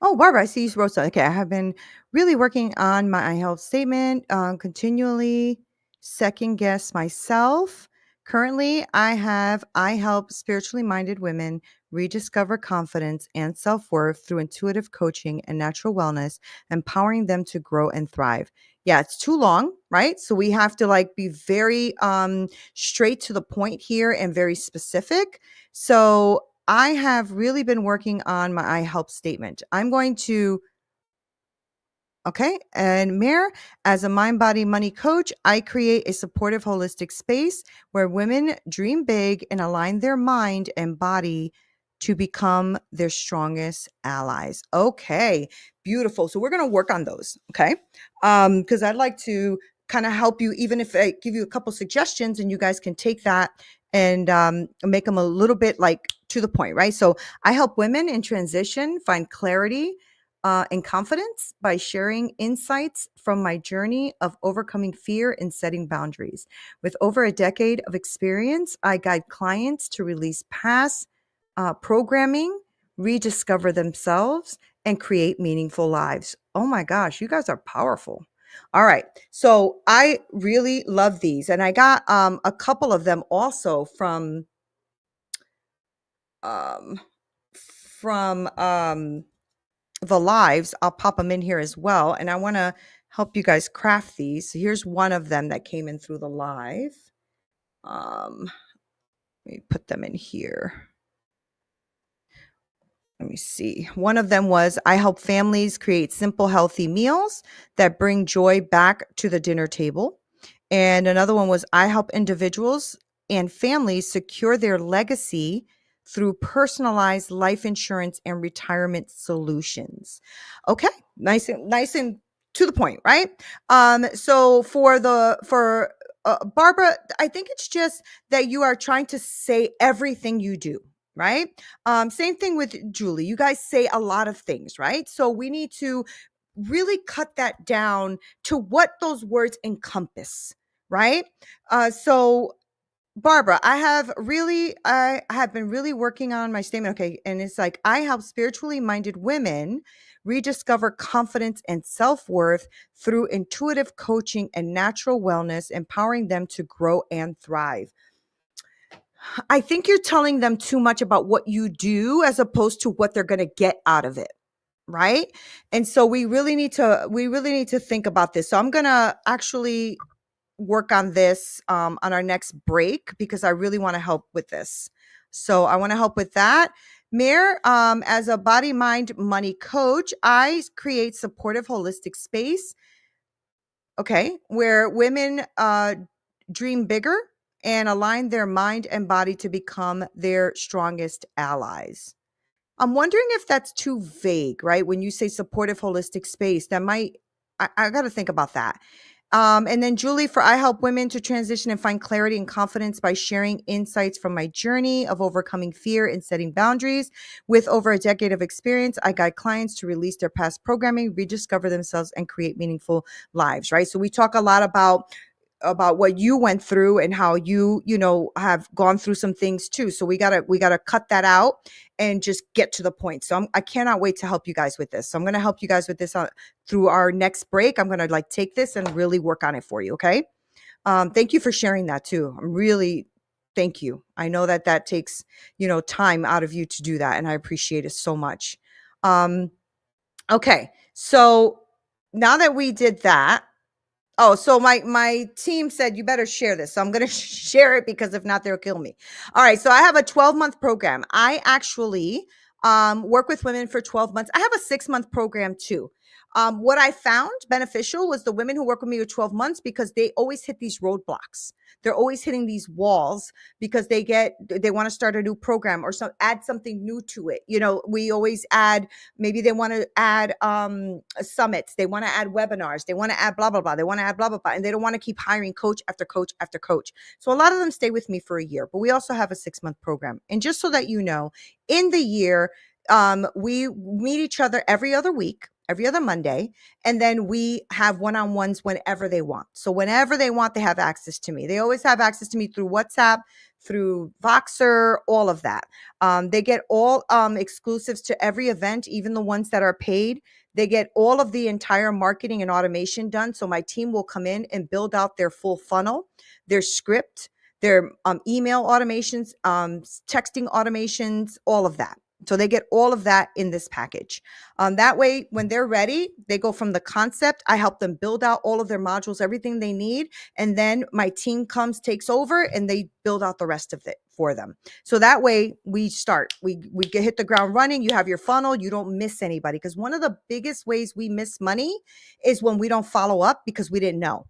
Oh, Barbara, I see you wrote something. Okay, I have been really working on my I health statement, continually second guess myself. Currently, I help spiritually minded women rediscover confidence and self worth through intuitive coaching and natural wellness, empowering them to grow and thrive. Yeah, it's too long, right? So we have to like be very straight to the point here and very specific. So I have really been working on my I help statement. I'm going to, okay. And Mayor, as a mind, body, money coach, I create a supportive, holistic space where women dream big and align their mind and body to become their strongest allies. Okay. Beautiful. So we're going to work on those. Okay. Because I'd like to kind of help you, even if I give you a couple suggestions and you guys can take that and make them a little bit like to the point, right? So I help women in transition find clarity and confidence by sharing insights from my journey of overcoming fear and setting boundaries. With over a decade of experience, I guide clients to release past programming, rediscover themselves, and create meaningful lives. Oh my gosh, you guys are powerful. All right. So I really love these. And I got a couple of them also um, from the lives. I'll pop them in here as well. And I want to help you guys craft these. So here's one of them that came in through the live. Let me put them in here. Let me see. One of them was I help families create simple, healthy meals that bring joy back to the dinner table. And another one was I help individuals and families secure their legacy through personalized life insurance and retirement solutions. Okay, nice and to the point, right? So for Barbara, I think it's just that you are trying to say everything you do, right? Same thing with Julie. You guys say a lot of things, right? So we need to really cut that down to what those words encompass, right? So Barbara, I have been really working on my statement. Okay. And it's like, I help spiritually minded women rediscover confidence and self-worth through intuitive coaching and natural wellness, empowering them to grow and thrive. I think you're telling them too much about what you do as opposed to what they're going to get out of it. Right. And so we really need to think about this. So I'm going to actually work on this on our next break because I really want to help with this. So I want to help with that. Mayor, as a body, mind, money coach, I create supportive, holistic space. Okay. Where women dream bigger and align their mind and body to become their strongest allies. I'm wondering if that's too vague, right? When you say supportive, holistic space, that might, I got to think about that. And then Julie, for I help women to transition and find clarity and confidence by sharing insights from my journey of overcoming fear and setting boundaries. With over a decade of experience, I guide clients to release their past programming, rediscover themselves, and create meaningful lives, right? So we talk a lot about what you went through and how you have gone through some things too. So we gotta cut that out and just get to the point. So I cannot wait to help you guys with this. So I'm going to help you guys with this through our next break. I'm going to take this and really work on it for you. Okay. Thank you for sharing that too. Thank you. I know that takes, time out of you to do that. And I appreciate it so much. Okay. So now that we did that, oh, so my team said you better share this. So I'm going to share it because if not, they'll kill me. All right. So I have a 12-month program. I actually work with women for 12 months. I have a 6-month program too. What I found beneficial was the women who work with me for 12 months because they always hit these roadblocks. They're always hitting these walls because they want to start a new program or add something new to it. We always add, maybe they want to add summits. They want to add webinars. They want to add blah, blah, blah. They want to add blah, blah, blah. And they don't want to keep hiring coach after coach after coach. So a lot of them stay with me for a year, but we also have a 6-month program. And just so that you know, in the year, we meet each other every other week. every other Monday. And then we have one-on-ones whenever they want. So whenever they want, they have access to me. They always have access to me through WhatsApp, through Voxer, all of that. They get all exclusives to every event, even the ones that are paid. They get all of the entire marketing and automation done. So my team will come in and build out their full funnel, their script, their email automations, texting automations, all of that. So they get all of that in this package. That way, when they're ready, they go from the concept. I help them build out all of their modules, everything they need. And then my team comes, takes over, and they build out the rest of it for them. So that way we start, we hit the ground running. You have your funnel. You don't miss anybody. Because one of the biggest ways we miss money is when we don't follow up because we didn't know.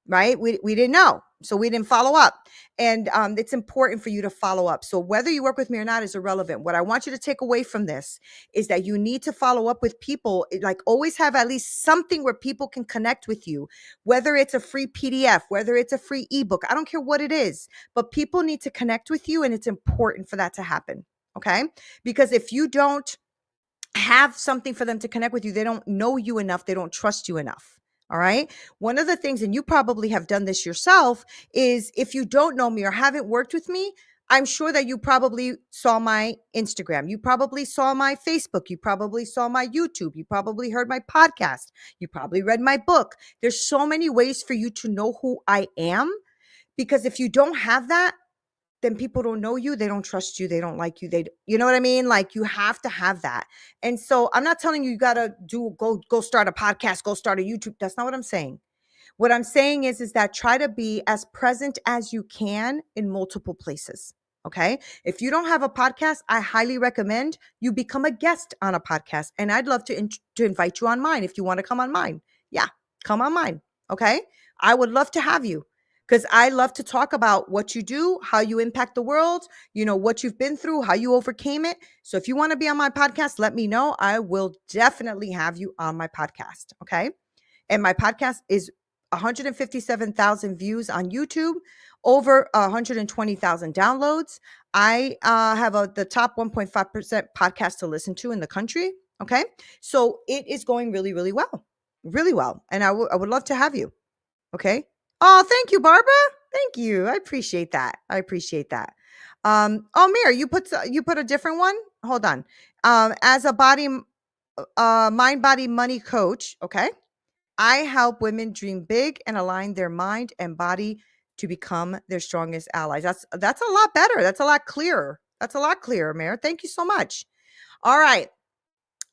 Right? We didn't know. So we didn't follow up. And it's important for you to follow up. So whether you work with me or not is irrelevant. What I want you to take away from this is that you need to follow up with people. Like always have at least something where people can connect with you, whether it's a free PDF, whether it's a free ebook. I don't care what it is, but people need to connect with you. And it's important for that to happen. Okay? Because if you don't have something for them to connect with you, they don't know you enough. They don't trust you enough. All right. One of the things, and you probably have done this yourself, is if you don't know me or haven't worked with me, I'm sure that you probably saw my Instagram. You probably saw my Facebook. You probably saw my YouTube. You probably heard my podcast. You probably read my book. There's so many ways for you to know who I am, because if you don't have that, then people don't know you. They don't trust you. They don't like you. You know what I mean? Like you have to have that. And so I'm not telling you got to go start a podcast, go start a YouTube. That's not what I'm saying. What I'm saying is that try to be as present as you can in multiple places. Okay. If you don't have a podcast, I highly recommend you become a guest on a podcast. And I'd love to invite you on mine. If you want to come on mine. Yeah. Come on mine. Okay. I would love to have you. Because I love to talk about what you do, how you impact the world, you know, what you've been through, how you overcame it. So if you want to be on my podcast, let me know. I will definitely have you on my podcast. Okay. And my podcast is 157,000 views on YouTube, over 120,000 downloads. I have the top 1.5% podcast to listen to in the country. Okay. So it is going really, really well. Really well. And I would love to have you. Okay. Oh, thank you, Barbara. Thank you. I appreciate that. Oh, Mir, you put a different one. Hold on. As a mind, body, money coach. Okay. I help women dream big and align their mind and body to become their strongest allies. That's a lot better. That's a lot clearer. Mir. Thank you so much. All right.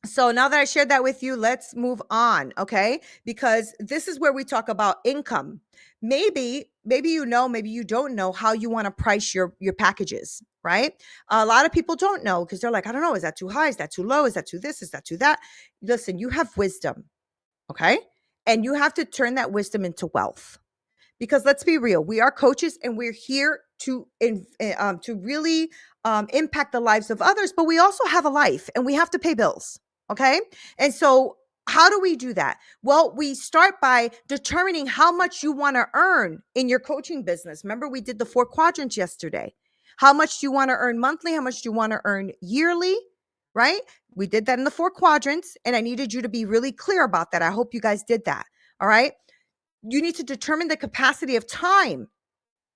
So now that I shared that with you, let's move on, okay? Because this is where we talk about income. Maybe you know, maybe you don't know how you want to price your packages, right? A lot of people don't know because they're like, I don't know, is that too high? Is that too low? Is that too this? Is that too that? Listen, you have wisdom, okay? And you have to turn that wisdom into wealth. Because let's be real, we are coaches and we're here to really impact the lives of others, but we also have a life and we have to pay bills. Okay. And so how do we do that? Well, we start by determining how much you want to earn in your coaching business. Remember, we did the 4 quadrants yesterday. How much do you want to earn monthly? How much do you want to earn yearly? Right? We did that in the 4 quadrants, and I needed you to be really clear about that. I hope you guys did that. All right. You need to determine the capacity of time.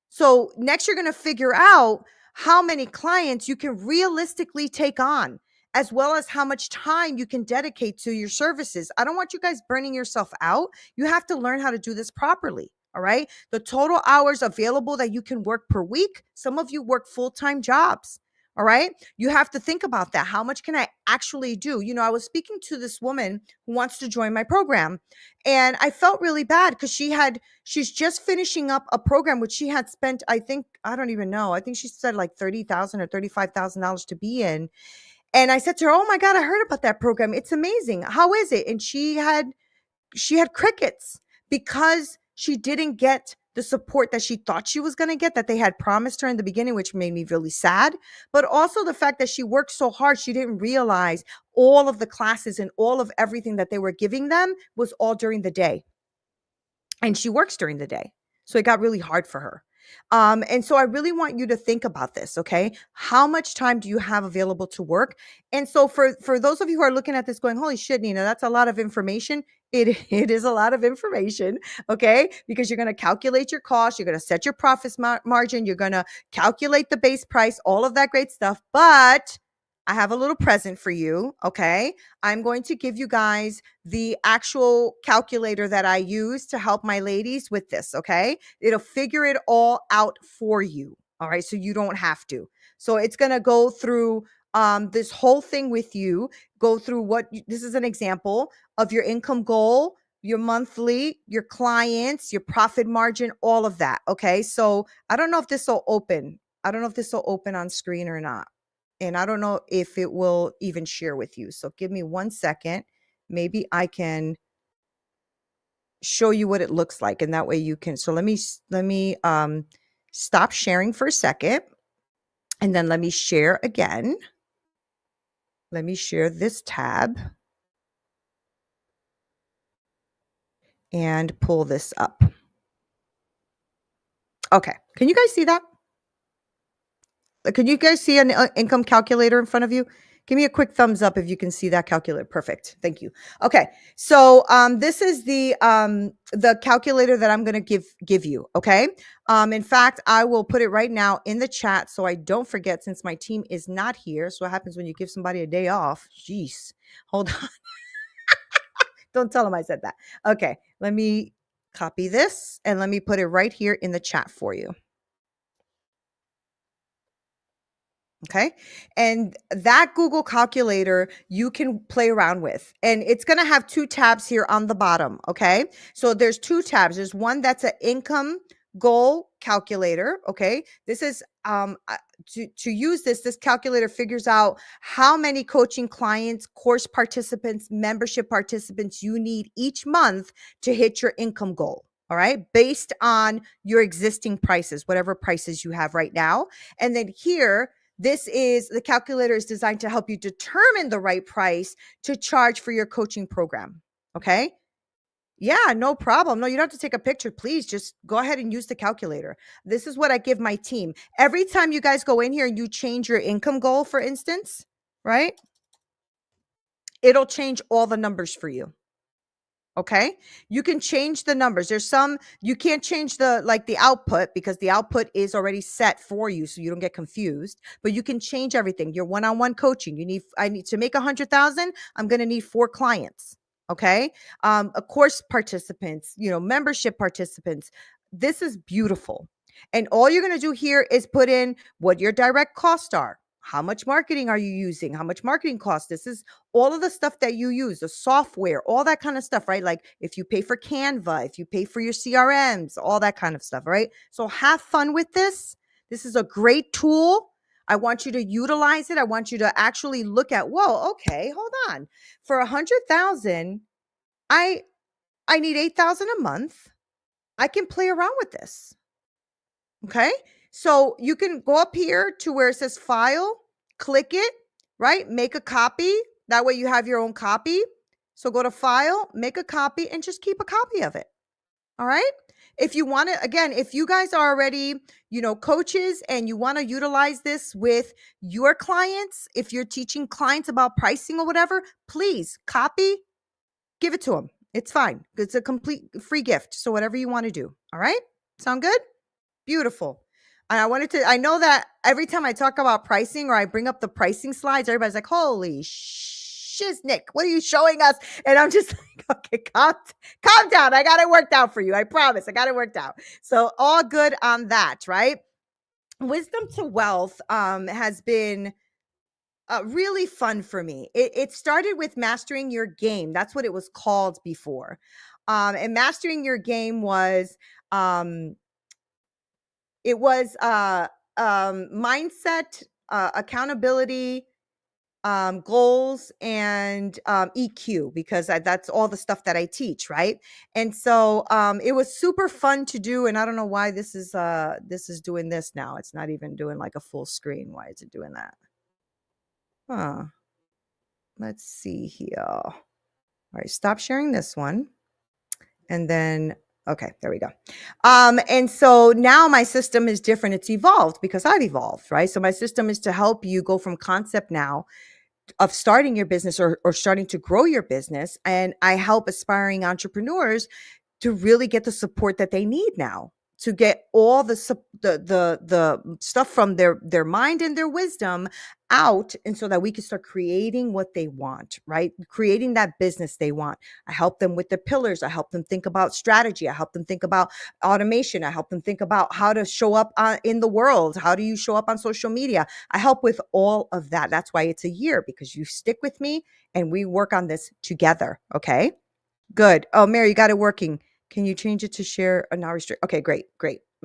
So next, you're going to figure out how many clients you can realistically take on, as well as how much time you can dedicate to your services. I don't want you guys burning yourself out. You have to learn how to do this properly. All right. The total hours available that you can work per week. Some of you work full-time jobs. All right. You have to think about that. How much can I actually do? You know, I was speaking to this woman who wants to join my program, and I felt really bad because she's just finishing up a program which she had spent, I think she said like $30,000 or $35,000 to be in. And I said to her, oh my God, I heard about that program. It's amazing. How is it? And she had crickets because she didn't get the support that she thought she was going to get, that they had promised her in the beginning, which made me really sad. But also the fact that she worked so hard, she didn't realize all of the classes and all of everything that they were giving them was all during the day. And she works during the day. So it got really hard for her. And so I really want you to think about this, okay? How much time do you have available to work? And so for those of you who are looking at this going, holy shit, Nina, that's a lot of information. It is a lot of information, okay? Because you're going to calculate your cost, you're going to set your profits margin, you're going to calculate the base price, all of that great stuff. But I have a little present for you, okay? I'm going to give you guys the actual calculator that I use to help my ladies with this, okay? It'll figure it all out for you, all right? So you don't have to. So it's going to go through this whole thing with you, go through this is an example of your income goal, your monthly, your clients, your profit margin, all of that, okay? So I don't know if this will open. I don't know if this will open on screen or not. And I don't know if it will even share with you. So give me 1 second. Maybe I can show you what it looks like. And that way you can, so let me stop sharing for a second. And then let me share again. Let me share this tab and pull this up. Okay. Can you guys see that? Could you guys see an income calculator in front of you? Give me a quick thumbs up if you can see that calculator. Perfect. Thank you. Okay. So this is the calculator that I'm going to give you. Okay. In fact, I will put it right now in the chat so I don't forget, since my team is not here. So what happens when you give somebody a day off? Jeez. Hold on. Don't tell them I said that. Okay. Let me copy this and let me put it right here in the chat for you. Okay. And that Google calculator you can play around with, and it's going to have 2 tabs here on the bottom. Okay. So there's 2 tabs. There's one that's an income goal calculator. Okay. This is, to use this calculator figures out how many coaching clients, course participants, membership participants you need each month to hit your income goal. All right. Based on your existing prices, whatever prices you have right now. And then here, the calculator is designed to help you determine the right price to charge for your coaching program. Okay. Yeah, no problem. No, you don't have to take a picture. Please just go ahead and use the calculator. This is what I give my team. Every time you guys go in here and you change your income goal, for instance, right? It'll change all the numbers for you. Okay. You can change the numbers. There's some, you can't change the output because the output is already set for you. So you don't get confused, but you can change everything. Your one-on-one coaching, I need to make 100,000. I'm going to need 4 clients. Okay. A course participants, membership participants. This is beautiful. And all you're going to do here is put in what your direct costs are. How much marketing are you using? How much marketing costs? This is all of the stuff that you use, the software, all that kind of stuff, right? Like if you pay for Canva, if you pay for your CRMs, all that kind of stuff, right? So have fun with this. This is a great tool. I want you to utilize it. I want you to actually look at, whoa, okay, hold on. For 100,000, I need 8,000 a month. I can play around with this. Okay. So you can go up here to where it says file, click it, right? Make a copy. That way you have your own copy. So go to file, make a copy, and just keep a copy of it. All right. If you want to, again, if you guys are already, coaches and you want to utilize this with your clients, if you're teaching clients about pricing or whatever, please copy, give it to them. It's fine. It's a complete free gift. So whatever you want to do. All right. Sound good? Beautiful. And I know that every time I talk about pricing or I bring up the pricing slides, everybody's like, holy shiznick, what are you showing us? And I'm just like, okay, calm down. I got it worked out for you. I promise. I got it worked out. So all good on that, right? Wisdom to Wealth has been really fun for me. It started with Mastering Your Game. That's what it was called before. And Mastering Your Game was... it was mindset, accountability, goals, and EQ, because that's all the stuff that I teach, right? And so it was super fun to do. And I don't know why this is doing this now. It's not even doing like a full screen. Why is it doing that? Huh. Let's see here. All right, stop sharing this one. And then Okay, there we go. And so now my system is different. It's evolved because I've evolved, right? So my system is to help you go from concept now of starting your business or starting to grow your business. And I help aspiring entrepreneurs to really get the support that they need now, to get all the stuff from their mind and their wisdom out, and so that we can start creating what they want, right? Creating that business they want. I help them with the pillars. I help them think about strategy. I help them think about automation. I help them think about how to show up in the world. How do you show up on social media? I help with all of that. That's why it's a year, because you stick with me and we work on this together. Okay, good. Oh, Mary, you got it working. Can you change it to share or not restrict? Okay, great.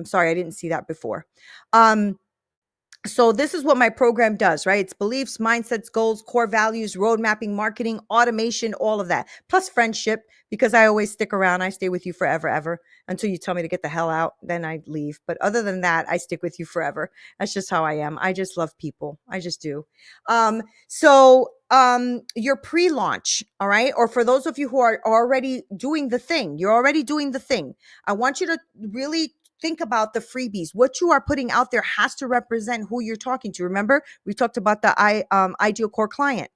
I'm sorry, I didn't see that before. So this is what my program does, right? It's beliefs, mindsets, goals, core values, road mapping, marketing, automation, all of that, plus friendship, because I always stick around. I stay with you forever, ever, until you tell me to get the hell out. Then I leave. But other than that, I stick with you forever. That's just how I am. I just love people. I just do. So your pre-launch, all right? Or for those of you who are already doing the thing, you're already doing the thing. I want you to really think about the freebies. What you are putting out there has to represent who you're talking to. Remember, we talked about the ideal core client.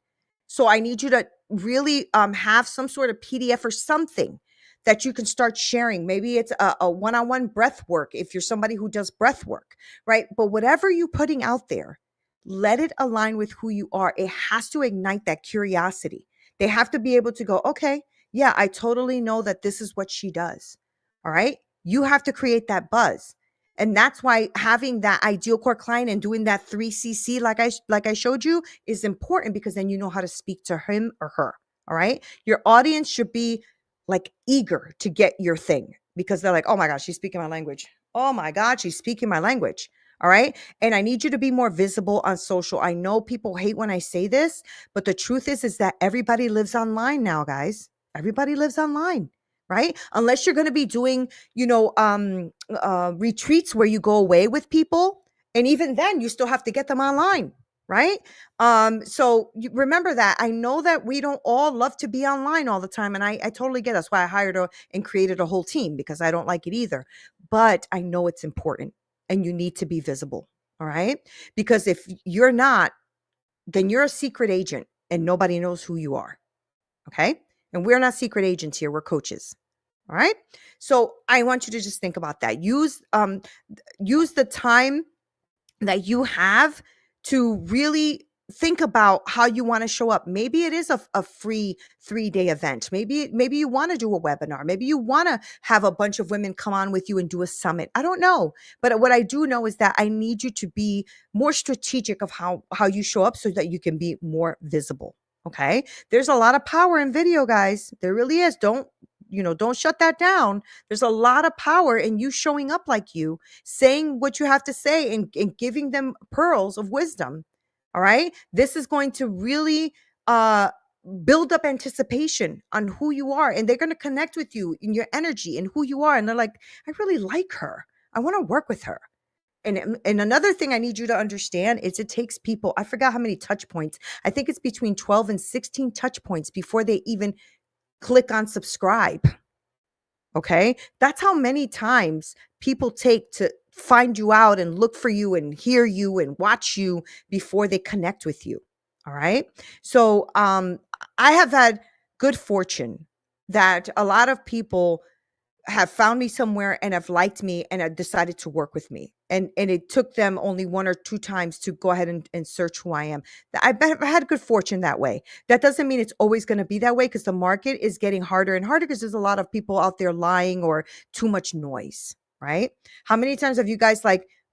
So I need you to really have some sort of PDF or something that you can start sharing. Maybe it's a one-on-one breath work if you're somebody who does breath work, right? But whatever you're putting out there, let it align with who you are. It has to ignite that curiosity. They have to be able to go, okay, yeah, I totally know that this is what she does. All right. You have to create that buzz. And that's why having that ideal core client and doing that 3CC, like I showed you, is important, because then you know how to speak to him or her. All right. Your audience should be like eager to get your thing, because they're like, oh my gosh, she's speaking my language. Oh my God, she's speaking my language. All right. And I need you to be more visible on social. I know people hate when I say this, but the truth is that everybody lives online now, guys. Everybody lives online. Right? Unless you're going to be doing, retreats where you go away with people. And even then you still have to get them online. Right? So you remember that. I know that we don't all love to be online all the time. And I totally get it. That's why I hired and created a whole team, because I don't like it either. But I know it's important and you need to be visible. All right? Because if you're not, then you're a secret agent and nobody knows who you are. Okay? And we're not secret agents here. We're coaches. All right. So I want you to just think about that. Use the time that you have to really think about how you want to show up. Maybe it is a free 3-day event. Maybe you want to do a webinar. Maybe you want to have a bunch of women come on with you and do a summit. I don't know. But what I do know is that I need you to be more strategic of how you show up so that you can be more visible. Okay. There's a lot of power in video, guys. There really is. Don't shut that down. There's a lot of power in you showing up like you, saying what you have to say, and giving them pearls of wisdom. All right. This is going to really build up anticipation on who you are. And they're going to connect with you in your energy and who you are. And they're like, I really like her. I want to work with her. And another thing I need you to understand is it takes people, I forgot how many touch points. I think it's between 12 and 16 touch points before they even click on subscribe. Okay. That's how many times people take to find you out and look for you and hear you and watch you before they connect with you. All right. So I have had good fortune that a lot of people have found me somewhere and have liked me and have decided to work with me. And it took them only 1 or 2 times to go ahead and search who I am. I've had good fortune that way. That doesn't mean it's always going to be that way, because the market is getting harder and harder because there's a lot of people out there lying or too much noise, right? How many times have you guys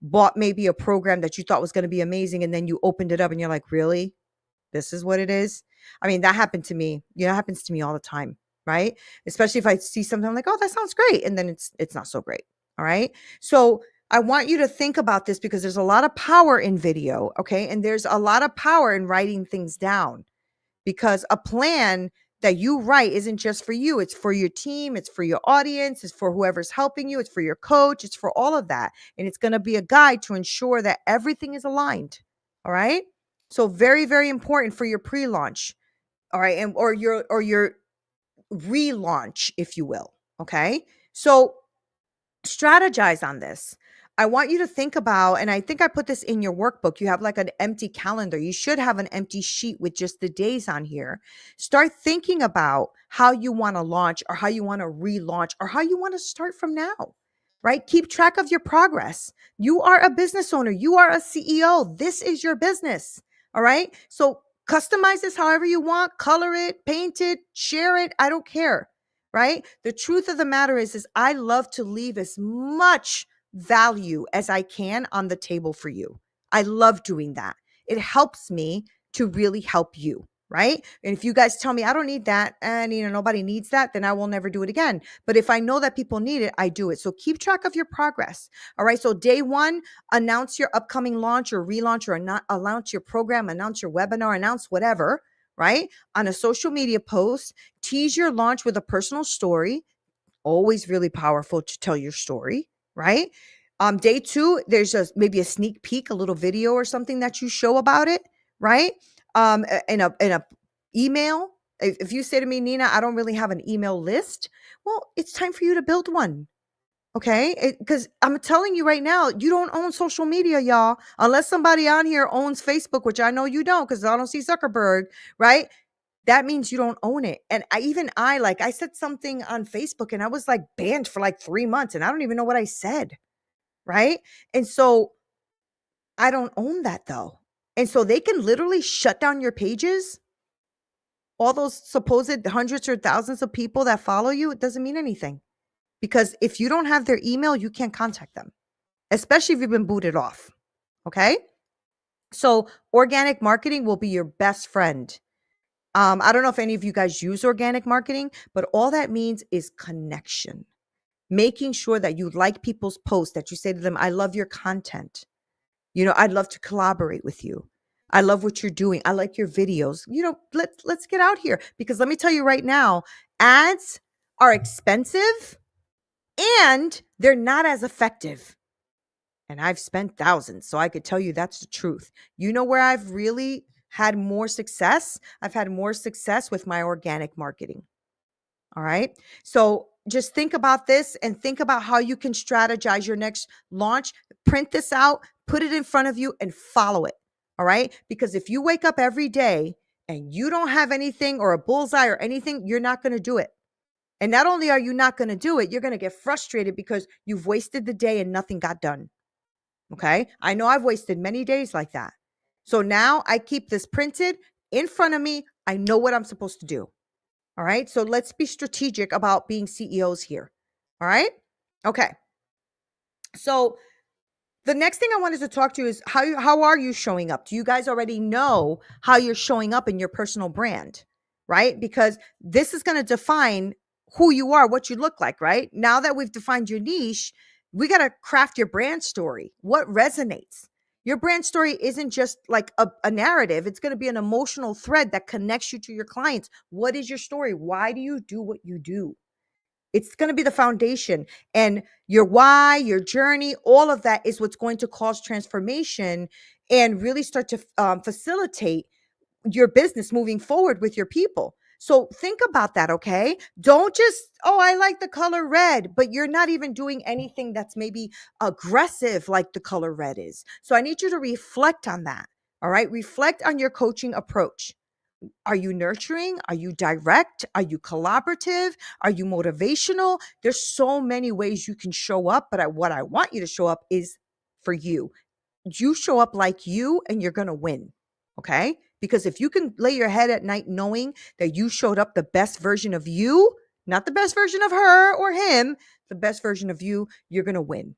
bought maybe a program that you thought was going to be amazing, and then you opened it up and you're like, really? This is what it is? I mean, that happened to me. It happens to me all the time. Right? Especially if I see something, I'm like, oh, that sounds great. And then it's not so great. All right. So I want you to think about this, because there's a lot of power in video. Okay. And there's a lot of power in writing things down, because a plan that you write isn't just for you. It's for your team. It's for your audience. It's for whoever's helping you. It's for your coach. It's for all of that. And it's going to be a guide to ensure that everything is aligned. All right. So very, very important for your pre-launch. All right. Or your relaunch, if you will. Okay. So strategize on this. I want you to think about, and I think I put this in your workbook. You have like an empty calendar. You should have an empty sheet with just the days on here. Start thinking about how you want to launch or how you want to relaunch or how you want to start from now, right? Keep track of your progress. You are a business owner. You are a CEO. This is your business. All right. So customize this however you want, color it, paint it, share it. I don't care. Right. The truth of the matter is I love to leave as much value as I can on the table for you. I love doing that. It helps me to really help you, right? And if you guys tell me I don't need that and nobody needs that, then I will never do it again. But if I know that people need it, I do it. So keep track of your progress. All right. So day one, announce your upcoming launch or relaunch or not announce your program, announce your webinar, announce whatever, right? On a social media post, tease your launch with a personal story. Always really powerful to tell your story, right? Day two, there's maybe a sneak peek, a little video or something that you show about it, right? In a email. If you say to me, Nina, I don't really have an email list, well, it's time for you to build one. Okay, because I'm telling you right now, you don't own social media, y'all, unless somebody on here owns Facebook, which I know you don't, because I don't see Zuckerberg, right? That means you don't own it. And I said something on Facebook and I was like banned for like 3 months and I don't even know what I said. Right. And so I don't own that though. And so they can literally shut down your pages. All those supposed hundreds or thousands of people that follow you, it doesn't mean anything. Because if you don't have their email, you can't contact them, especially if you've been booted off. Okay. So organic marketing will be your best friend. I don't know if any of you guys use organic marketing, but all that means is connection. Making sure that you like people's posts, that you say to them, I love your content. I'd love to collaborate with you. I love what you're doing. I like your videos. Let's get out here, because let me tell you right now, ads are expensive and they're not as effective. And I've spent thousands, so I could tell you that's the truth. You know where I've really had more success? I've had more success with my organic marketing. All right. So just think about this and think about how you can strategize your next launch. Print this out, put it in front of you and follow it. All right. Because if you wake up every day and you don't have anything or a bullseye or anything, you're not going to do it. And not only are you not going to do it, you're going to get frustrated because you've wasted the day and nothing got done. Okay. I know I've wasted many days like that. So now I keep this printed in front of me. I know what I'm supposed to do. All right. So let's be strategic about being CEOs here. All right. Okay. So the next thing I wanted to talk to you is how are you showing up? Do you guys already know how you're showing up in your personal brand? Right? Because this is going to define who you are, what you look like, right? Now that we've defined your niche, we got to craft your brand story. What resonates? Your brand story isn't just like a narrative. It's going to be an emotional thread that connects you to your clients. What is your story? Why do you do what you do? It's going to be the foundation, and your why, your journey, all of that is what's going to cause transformation and really start to facilitate your business moving forward with your people. So think about that, okay? Don't just, I like the color red, but you're not even doing anything that's maybe aggressive like the color red is. So I need you to reflect on that, all right? Reflect on your coaching approach. Are you nurturing? Are you direct? Are you collaborative? Are you motivational? There's so many ways you can show up, but what I want you to show up is for you. You show up like you and you're going to win, okay? Because if you can lay your head at night knowing that you showed up the best version of you, not the best version of her or him, the best version of you, you're going to win.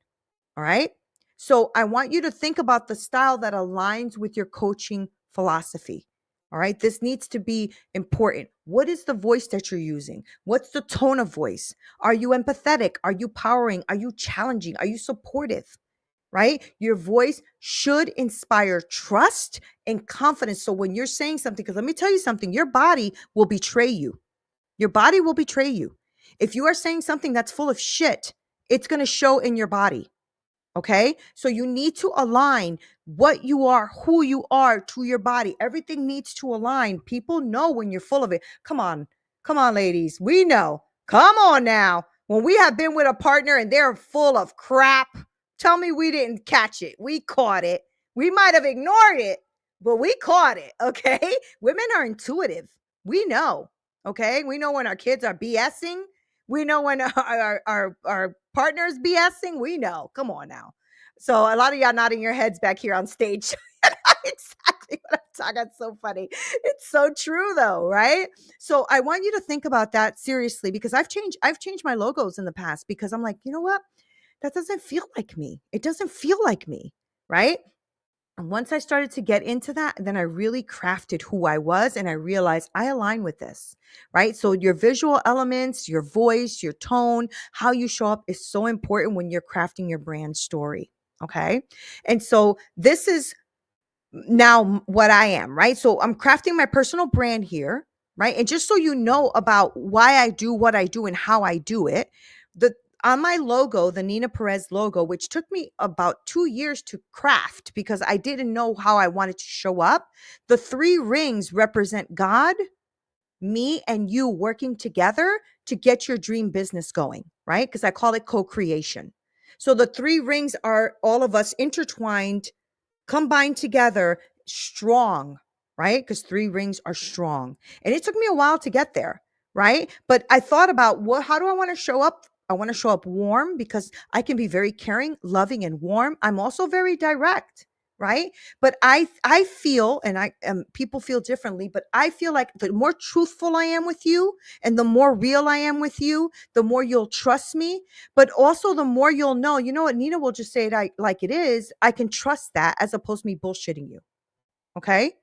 All right. So I want you to think about the style that aligns with your coaching philosophy. All right. This needs to be important. What is the voice that you're using? What's the tone of voice? Are you empathetic? Are you empowering? Are you challenging? Are you supportive? Right? Your voice should inspire trust and confidence. So when you're saying something, because let me tell you something, your body will betray you. Your body will betray you. If you are saying something that's full of shit, it's going to show in your body. Okay. So you need to align what you are, who you are to your body. Everything needs to align. People know when you're full of it. Come on, ladies. We know. Come on now. When we have been with a partner and they're full of crap, tell me we didn't catch it. We caught it. We might have ignored it, but we caught it. Okay. Women are intuitive. We know. Okay. We know when our kids are BSing. We know when our partners BSing. We know. Come on now. So a lot of y'all nodding your heads back here on stage. Exactly what I'm talking. It's so funny. It's so true though, right? So I want you to think about that seriously, because I've changed my logos in the past, because I'm like, you know what? That doesn't feel like me. It doesn't feel like me, right? And once I started to get into that, then I really crafted who I was, and I realized I align with this, right? So your visual elements, your voice, your tone, how you show up is so important when you're crafting your brand story, okay? And so this is now what I am, right? So I'm crafting my personal brand here, right? And just so you know about why I do what I do and how I do it, on my logo, the Nina Perez logo, which took me about 2 years to craft because I didn't know how I wanted to show up, the 3 rings represent God, me, and you working together to get your dream business going, right? Because I call it co-creation. So the 3 rings are all of us intertwined, combined together, strong, right? Because 3 rings are strong. And it took me a while to get there, right? But I thought about how do I want to show up? I want to show up warm because I can be very caring, loving, and warm. I'm also very direct, right? But I feel, and people feel differently, but I feel like the more truthful I am with you and the more real I am with you, the more you'll trust me. But also the more you'll know, you know what, Nina will just say it like it is. I can trust that, as opposed to me bullshitting you. Okay.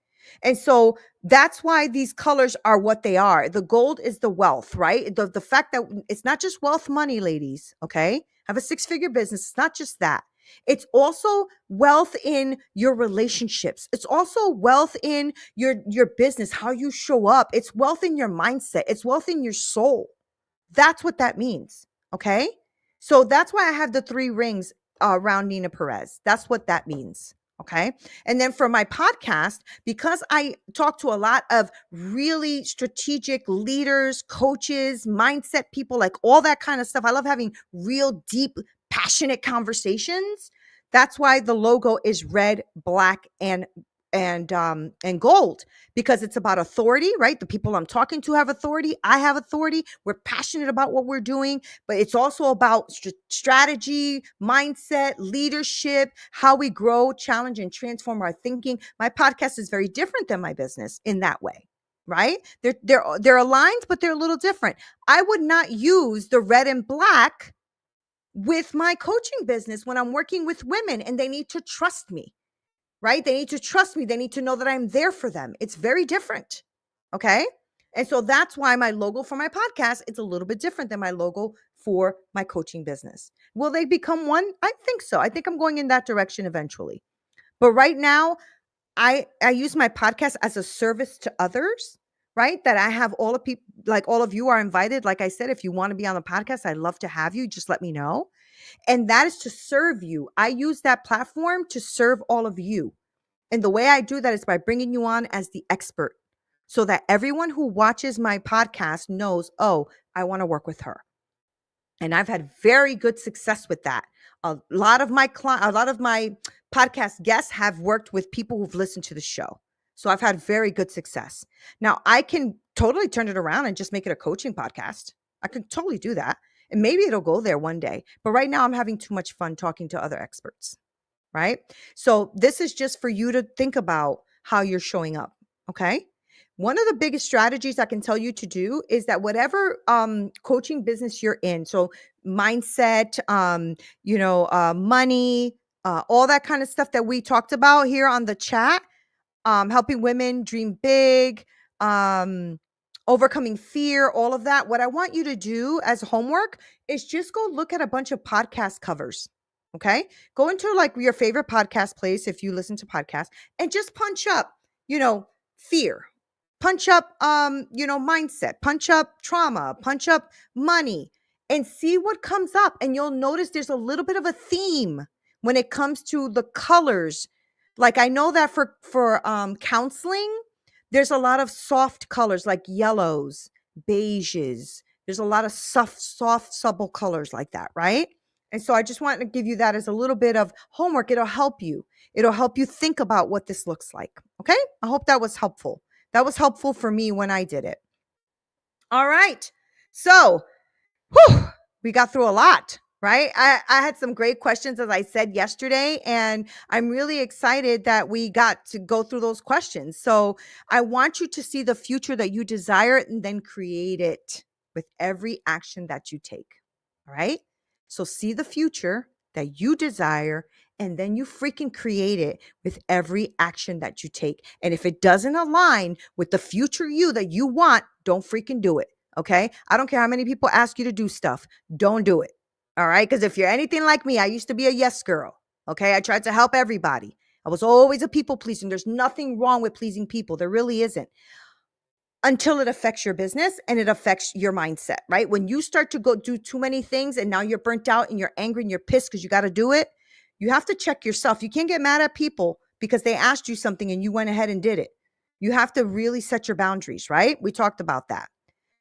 And so that's why these colors are what they are. The gold is the wealth, right? The fact that it's not just wealth money, ladies. Okay. Have a 6-figure business. It's not just that. It's also wealth in your relationships. It's also wealth in your business, how you show up. It's wealth in your mindset. It's wealth in your soul. That's what that means. Okay. So that's why I have the 3 rings around Nina Perez. That's what that means. Okay. And then for my podcast, because I talk to a lot of really strategic leaders, coaches, mindset people, like all that kind of stuff. I love having real deep, passionate conversations. That's why the logo is red, black, and gold, because it's about authority, right? The people I'm talking to have authority. I have authority. We're passionate about what we're doing, but it's also about strategy, mindset, leadership, how we grow, challenge, and transform our thinking. My podcast is very different than my business in that way, right? They're aligned, but they're a little different. I would not use the red and black with my coaching business when I'm working with women and they need to trust me. Right? They need to trust me. They need to know that I'm there for them. It's very different. Okay. And so that's why my logo for my podcast, it's a little bit different than my logo for my coaching business. Will they become one? I think so. I think I'm going in that direction eventually. But right now, I use my podcast as a service to others, right? That I have all of people, like all of you are invited. Like I said, if you want to be on the podcast, I'd love to have you. Just let me know. And that is to serve you. I use that platform to serve all of you. And the way I do that is by bringing you on as the expert so that everyone who watches my podcast knows, oh, I want to work with her. And I've had very good success with that. A lot of my podcast guests have worked with people who've listened to the show. So I've had very good success. Now I can totally turn it around and just make it a coaching podcast. I could totally do that. And maybe it'll go there one day. But right now I'm having too much fun talking to other experts, right? So this is just for you to think about how you're showing up, okay? One of the biggest strategies I can tell you to do is that whatever coaching business you're in, so mindset, money, all that kind of stuff that we talked about here on the chat, helping women dream big, overcoming fear, all of that. What I want you to do as homework is just go look at a bunch of podcast covers. Okay. Go into like your favorite podcast place if you listen to podcasts and just punch up, fear, punch up, mindset, punch up trauma, punch up money, and see what comes up. And you'll notice there's a little bit of a theme when it comes to the colors. Like I know that for counseling, there's a lot of soft colors like yellows, beiges, There's a lot of soft, supple colors like that, right? And so I just wanted to give you that as a little bit of homework. It'll help you. It'll help you think about what this looks like. Okay. I hope that was helpful. That was helpful for me when I did it. All right. So, we got through a lot, right? I had some great questions, as I said yesterday, and I'm really excited that we got to go through those questions. So I want you to see the future that you desire and then create it with every action that you take. All right. So see the future that you desire, and then you freaking create it with every action that you take. And if it doesn't align with the future you that you want, don't freaking do it. Okay. I don't care how many people ask you to do stuff. Don't do it. All right. Because if you're anything like me, I used to be a yes girl. Okay. I tried to help everybody. I was always a people pleaser. There's nothing wrong with pleasing people. There really isn't. Until it affects your business and it affects your mindset, right? When you start to go do too many things and now you're burnt out and you're angry and you're pissed because you got to do it, you have to check yourself. You can't get mad at people because they asked you something and you went ahead and did it. You have to really set your boundaries, right? We talked about that.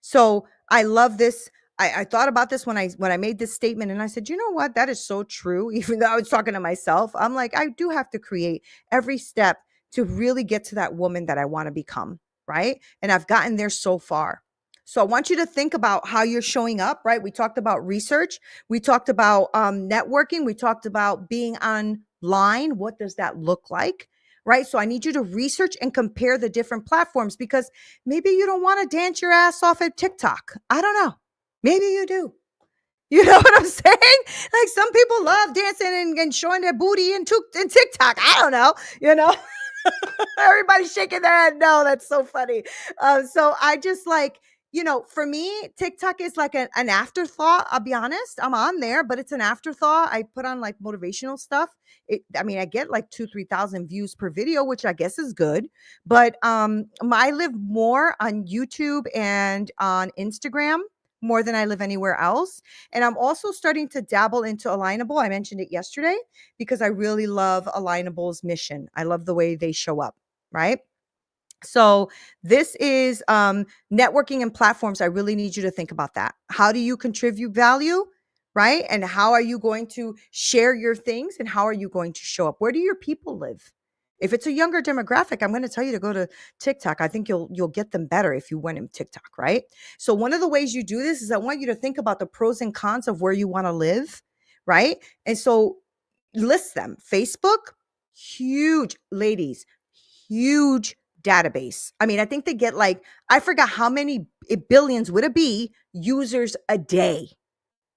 So I love this. I thought about this when I made this statement, and I said, you know what? That is so true. Even though I was talking to myself, I'm like, I do have to create every step to really get to that woman that I want to become. Right. And I've gotten there so far. So I want you to think about how you're showing up, right? We talked about research. We talked about networking. We talked about being online. What does that look like? Right. So I need you to research and compare the different platforms, because maybe you don't want to dance your ass off at TikTok. I don't know. Maybe you do. You know what I'm saying? Like, some people love dancing and showing their booty in TikTok. I don't know, Everybody's shaking their head. No, that's so funny. So I just like, for me, TikTok is like an afterthought. I'll be honest. I'm on there, but it's an afterthought. I put on like motivational stuff. I get like 2,000-3,000 views per video, which I guess is good. But I live more on YouTube and on Instagram more than I live anywhere else. And I'm also starting to dabble into Alignable. I mentioned it yesterday because I really love Alignable's mission. I love the way they show up, right? So this is networking and platforms. I really need you to think about that. How do you contribute value, right? And how are you going to share your things, and how are you going to show up? Where do your people live? If it's a younger demographic, I'm going to tell you to go to TikTok. I think you'll get them better if you went in TikTok, right? So one of the ways you do this is I want you to think about the pros and cons of where you want to live, right? And so list them. Facebook, huge, ladies, huge database. I mean, I think they get like, I forgot how many billions would it be users a day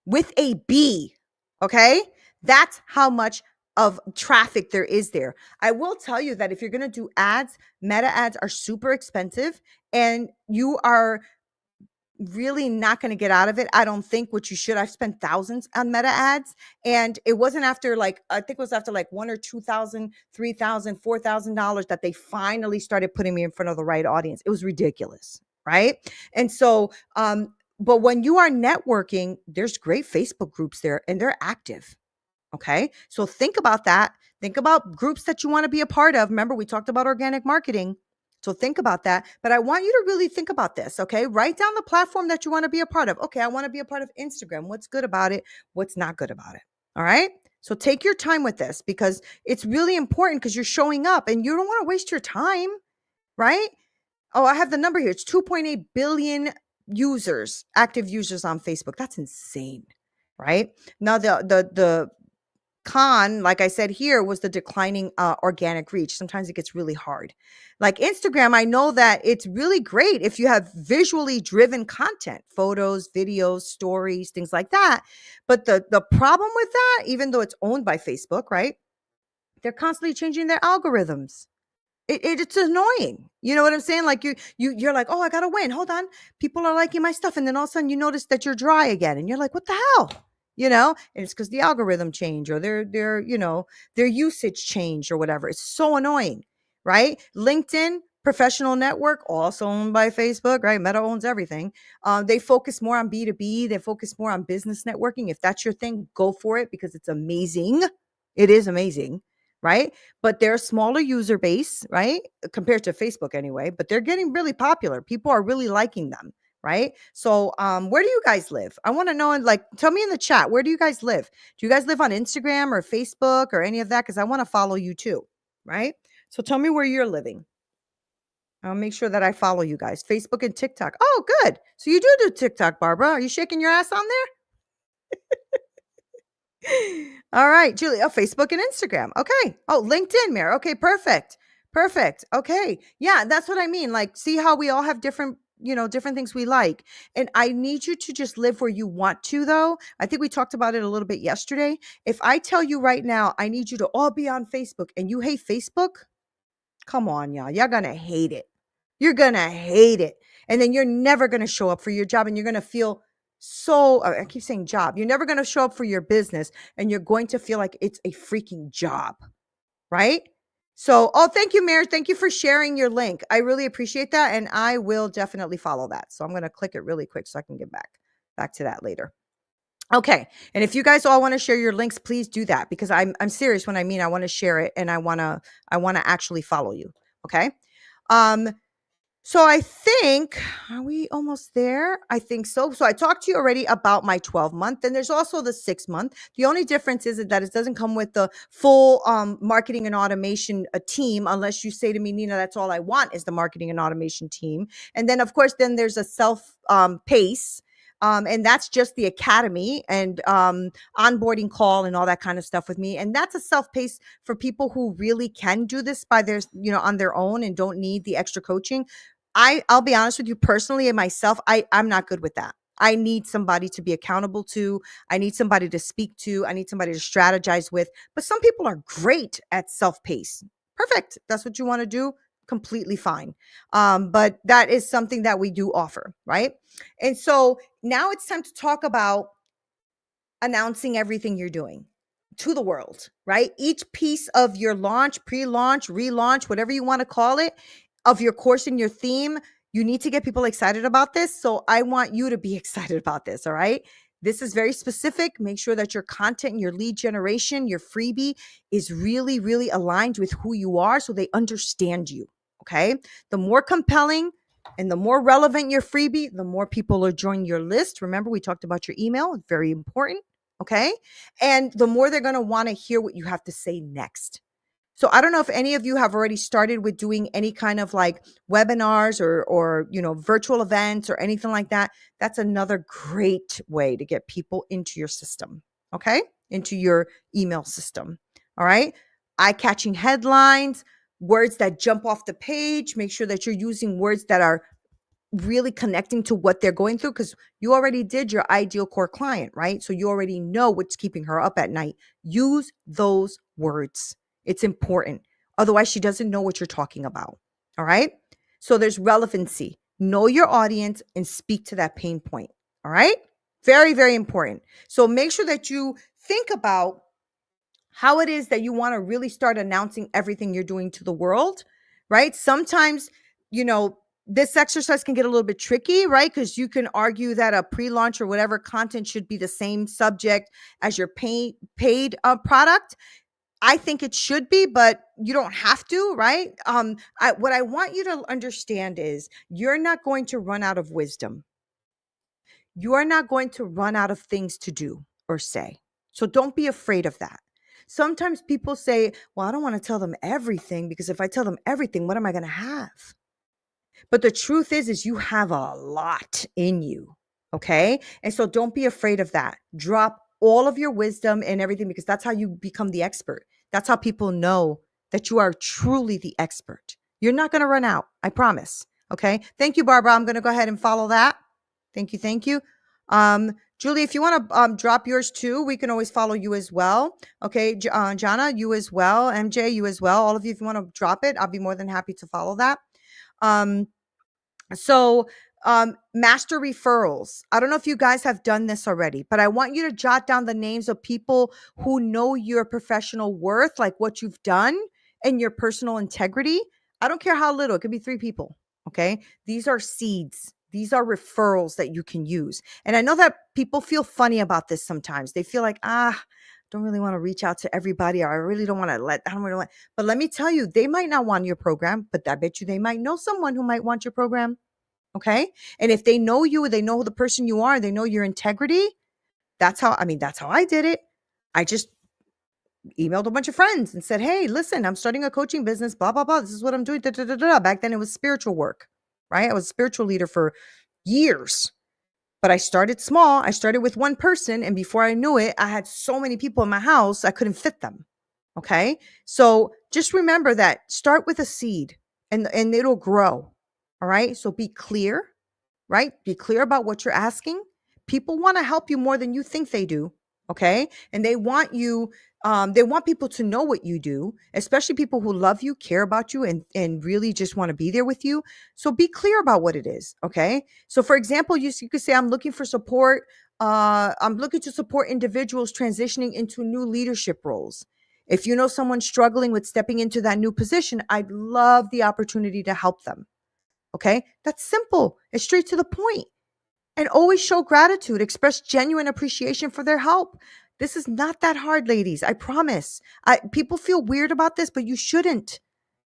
with a B. Okay. That's how much of traffic there is there. I will tell you that if you're going to do ads, meta ads are super expensive, and you are really not going to get out of it, I don't think, what you should. I've spent thousands on meta ads, and it wasn't after I think it was after like $1,000 or $2,000, $3,000, $4,000 that they finally started putting me in front of the right audience. It was ridiculous, right? And so, but when you are networking, there's great Facebook groups there, and they're active. Okay. So think about that. Think about groups that you want to be a part of. Remember, we talked about organic marketing. So think about that. But I want you to really think about this. Okay. Write down the platform that you want to be a part of. Okay. I want to be a part of Instagram. What's good about it? What's not good about it? All right. So take your time with this, because it's really important, because you're showing up and you don't want to waste your time. Right. Oh, I have the number here. It's 2.8 billion users, active users on Facebook. That's insane. Right. Now, the con, like I said here, was the declining organic reach. Sometimes it gets really hard. Like Instagram, I know that it's really great if you have visually driven content, photos, videos, stories, things like that. But the problem with that, even though it's owned by Facebook, right? They're constantly changing their algorithms. It's annoying. You know what I'm saying? Like you're like, oh, I gotta win. Hold on. People are liking my stuff. And then all of a sudden you notice that you're dry again. And you're like, what the hell? And it's because the algorithm changed, or their usage changed, or whatever. It's so annoying, right? LinkedIn, professional network, also owned by Facebook, right? Meta owns everything. They focus more on B2B. They focus more on business networking. If that's your thing, go for it, because it's amazing. It is amazing, right? But they're a smaller user base, right? Compared to Facebook anyway, but they're getting really popular. People are really liking them, right? So where do you guys live? I want to know, and like, tell me in the chat, where do you guys live? Do you guys live on Instagram or Facebook or any of that? Because I want to follow you too, right? So tell me where you're living. I'll make sure that I follow you guys. Facebook and TikTok. Oh, good. So you do TikTok, Barbara. Are you shaking your ass on there? All right, Julie. Oh, Facebook and Instagram. Okay. Oh, LinkedIn, Mary. Okay, perfect. Perfect. Okay. Yeah, that's what I mean. Like, see how we all have different, different things we like. And I need you to just live where you want to, though. I think we talked about it a little bit yesterday. If I tell you right now, I need you to all be on Facebook and you hate Facebook, come on, y'all. You're going to hate it. You're going to hate it. And then you're never going to show up for your job and you're going to feel I keep saying job. You're never going to show up for your business and you're going to feel like it's a freaking job, right? So, thank you, Mary. Thank you for sharing your link. I really appreciate that. And I will definitely follow that. So I'm going to click it really quick so I can get back to that later. Okay. And if you guys all want to share your links, please do that because I'm serious when I mean I want to share it and I want to actually follow you. Okay. So I think, are we almost there? I think so. So I talked to you already about my 12-month, and there's also the 6-month. The only difference is that it doesn't come with the full marketing and automation team, unless you say to me, Nina, that's all I want is the marketing and automation team. And then, of course, then there's a self-pace. And that's just the academy and onboarding call and all that kind of stuff with me. And that's a self-pace for people who really can do this by their, on their own and don't need the extra coaching. I'll be honest with you personally and myself, I'm not good with that. I need somebody to be accountable to. I need somebody to speak to. I need somebody to strategize with. But some people are great at self-pace. Perfect. That's what you want to do. Completely fine. But that is something that we do offer, right? And so now it's time to talk about announcing everything you're doing to the world, right? Each piece of your launch, pre-launch, relaunch, whatever you want to call it, of your course and your theme, you need to get people excited about this. So I want you to be excited about this, all right? This is very specific. Make sure that your content and your lead generation, your freebie is really, really aligned with who you are so they understand you, okay? The more compelling and the more relevant your freebie, the more people are joining your list. Remember, we talked about your email. It's very important, okay? And the more they're going to want to hear what you have to say next. So I don't know if any of you have already started with doing any kind of like webinars or virtual events or anything like that. That's another great way to get people into your system, okay? Into your email system, all right? Eye-catching headlines, words that jump off the page. Make sure that you're using words that are really connecting to what they're going through because you already did your ideal core client, right? So you already know what's keeping her up at night. Use those words. It's important. Otherwise, she doesn't know what you're talking about. All right. So there's relevancy. Know your audience and speak to that pain point. All right. Very, very important. So make sure that you think about how it is that you want to really start announcing everything you're doing to the world, right? Sometimes, this exercise can get a little bit tricky, right? Because you can argue that a pre-launch or whatever content should be the same subject as your paid product. I think it should be, but you don't have to, right? What I want you to understand is you're not going to run out of wisdom. You are not going to run out of things to do or say. So don't be afraid of that. Sometimes people say, well, I don't want to tell them everything because if I tell them everything, what am I going to have? But the truth is you have a lot in you, okay? And so don't be afraid of that. Drop all of your wisdom and everything because that's how you become the expert. That's how people know that you are truly the expert. You're not going to run out. I promise. Okay. Thank you, Barbara. I'm going to go ahead and follow that. Thank you. Thank you. Julie, if you want to drop yours too, we can always follow you as well. Okay. Jana, you as well. MJ, you as well. All of you, if you want to drop it, I'll be more than happy to follow that. Master referrals. I don't know if you guys have done this already, but I want you to jot down the names of people who know your professional worth, like what you've done and your personal integrity. I don't care how little, it could be 3 people. Okay. These are seeds. These are referrals that you can use. And I know that people feel funny about this sometimes. They feel like, don't really want to reach out to everybody, or I really don't want to but let me tell you, they might not want your program, but I bet you they might know someone who might want your program. Okay. And if they know you, they know the person you are, they know your integrity. That's how I did it. I just emailed a bunch of friends and said, hey, listen, I'm starting a coaching business, blah, blah, blah. This is what I'm doing. Da, da, da, da. Back then it was spiritual work, right? I was a spiritual leader for years, but I started small. I started with one person. And before I knew it, I had so many people in my house, I couldn't fit them. Okay. So just remember that start with a seed and it'll grow. All right. So be clear, right? Be clear about what you're asking. People want to help you more than you think they do. Okay. And they want people to know what you do, especially people who love you, care about you, and really just want to be there with you. So be clear about what it is. Okay. So for example, you could say, I'm looking for support. I'm looking to support individuals transitioning into new leadership roles. If you know someone struggling with stepping into that new position, I'd love the opportunity to help them. Okay. That's simple. It's straight to the point. And always show gratitude, express genuine appreciation for their help. This is not that hard, ladies. I promise. People feel weird about this, but you shouldn't.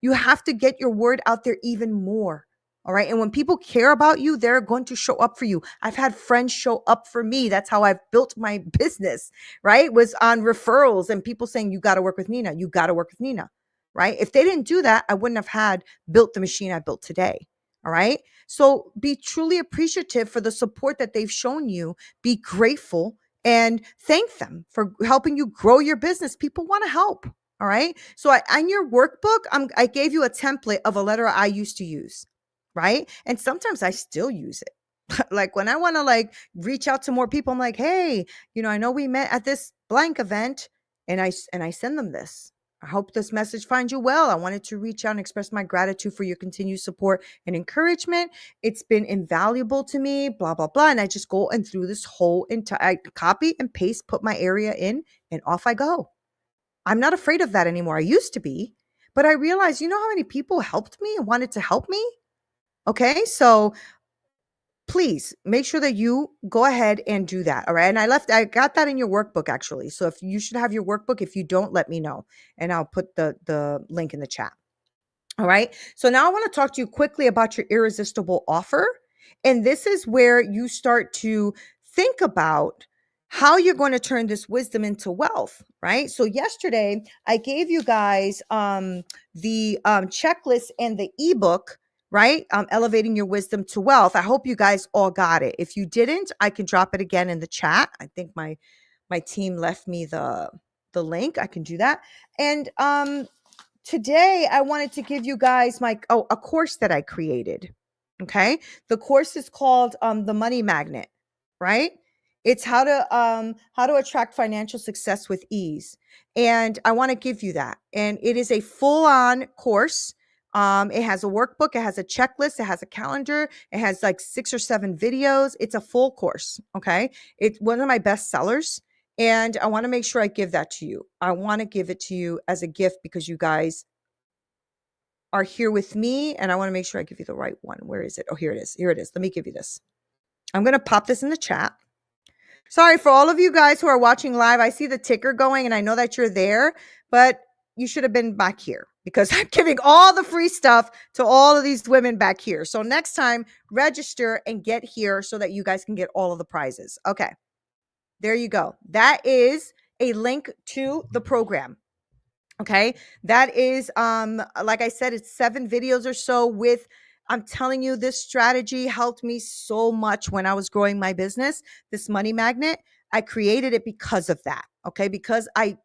You have to get your word out there even more. All right. And when people care about you, they're going to show up for you. I've had friends show up for me. That's how I've built my business, right? Was on referrals and people saying, you got to work with Nina. You got to work with Nina, right? If they didn't do that, I wouldn't have built the machine I built today. All right. So be truly appreciative for the support that they've shown you. Be grateful and thank them for helping you grow your business. People want to help. All right. So on your workbook, I gave you a template of a letter I used to use. Right. And sometimes I still use it. Like when I want to reach out to more people, I'm like, hey, I know we met at this blank event, and I send them this. I hope this message finds you well. I wanted to reach out and express my gratitude for your continued support and encouragement. It's been invaluable to me, blah, blah, blah. And I just go and through this whole entire copy and paste, put my area in, and off I go. I'm not afraid of that anymore. I used to be, but I realized, how many people helped me and wanted to help me? Okay. So please make sure that you go ahead and do that. All right. And I got that in your workbook actually. So if you should have your workbook, if you don't, let me know and I'll put the link in the chat. All right. So now I want to talk to you quickly about your irresistible offer. And this is where you start to think about how you're going to turn this wisdom into wealth, right? So yesterday I gave you guys the checklist and the ebook, right? Elevating Your Wisdom to Wealth. I hope you guys all got it. If you didn't, I can drop it again in the chat. I think my team left me the link. I can do that. And today I wanted to give you guys a course that I created. Okay. The course is called The Money Magnet, right? It's how to attract financial success with ease. And I want to give you that. And it is a full-on course. It has a workbook, it has a checklist, it has a calendar, it has 6 or 7 videos. It's a full course. Okay. It's one of my best sellers. And I want to make sure I give that to you. I want to give it to you as a gift because you guys are here with me. And I want to make sure I give you the right one. Where is it? Oh, here it is. Here it is. Let me give you this. I'm going to pop this in the chat. Sorry for all of you guys who are watching live. I see the ticker going and I know that you're there, but you should have been back here because I'm giving all the free stuff to all of these women back here. So next time, register and get here so that you guys can get all of the prizes. Okay. There you go. That is a link to the program. Okay. That is, like I said, it's 7 videos or so with, I'm telling you, this strategy helped me so much when I was growing my business. This money magnet, I created it because of that. Okay. Because I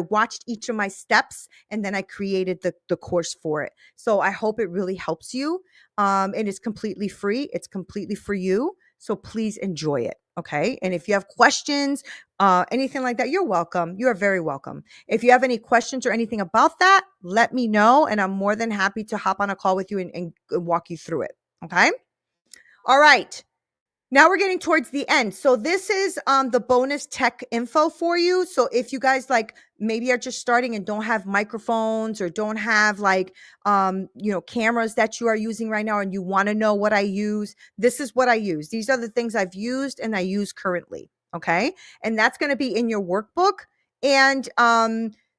watched each of my steps and then I created the course for it. So I hope it really helps you. And it's completely free. It's completely for you. So please enjoy it. Okay. And if you have questions, anything like that, you're welcome. You are very welcome. If you have any questions or anything about that, let me know. And I'm more than happy to hop on a call with you and walk you through it. Okay. All right. Now we're getting towards the end. So this is the bonus tech info for you. So if you guys maybe are just starting and don't have microphones or don't have cameras that you are using right now and you want to know what I use, this is what I use. These are the things I've used and I use currently. Okay. And that's going to be in your workbook. And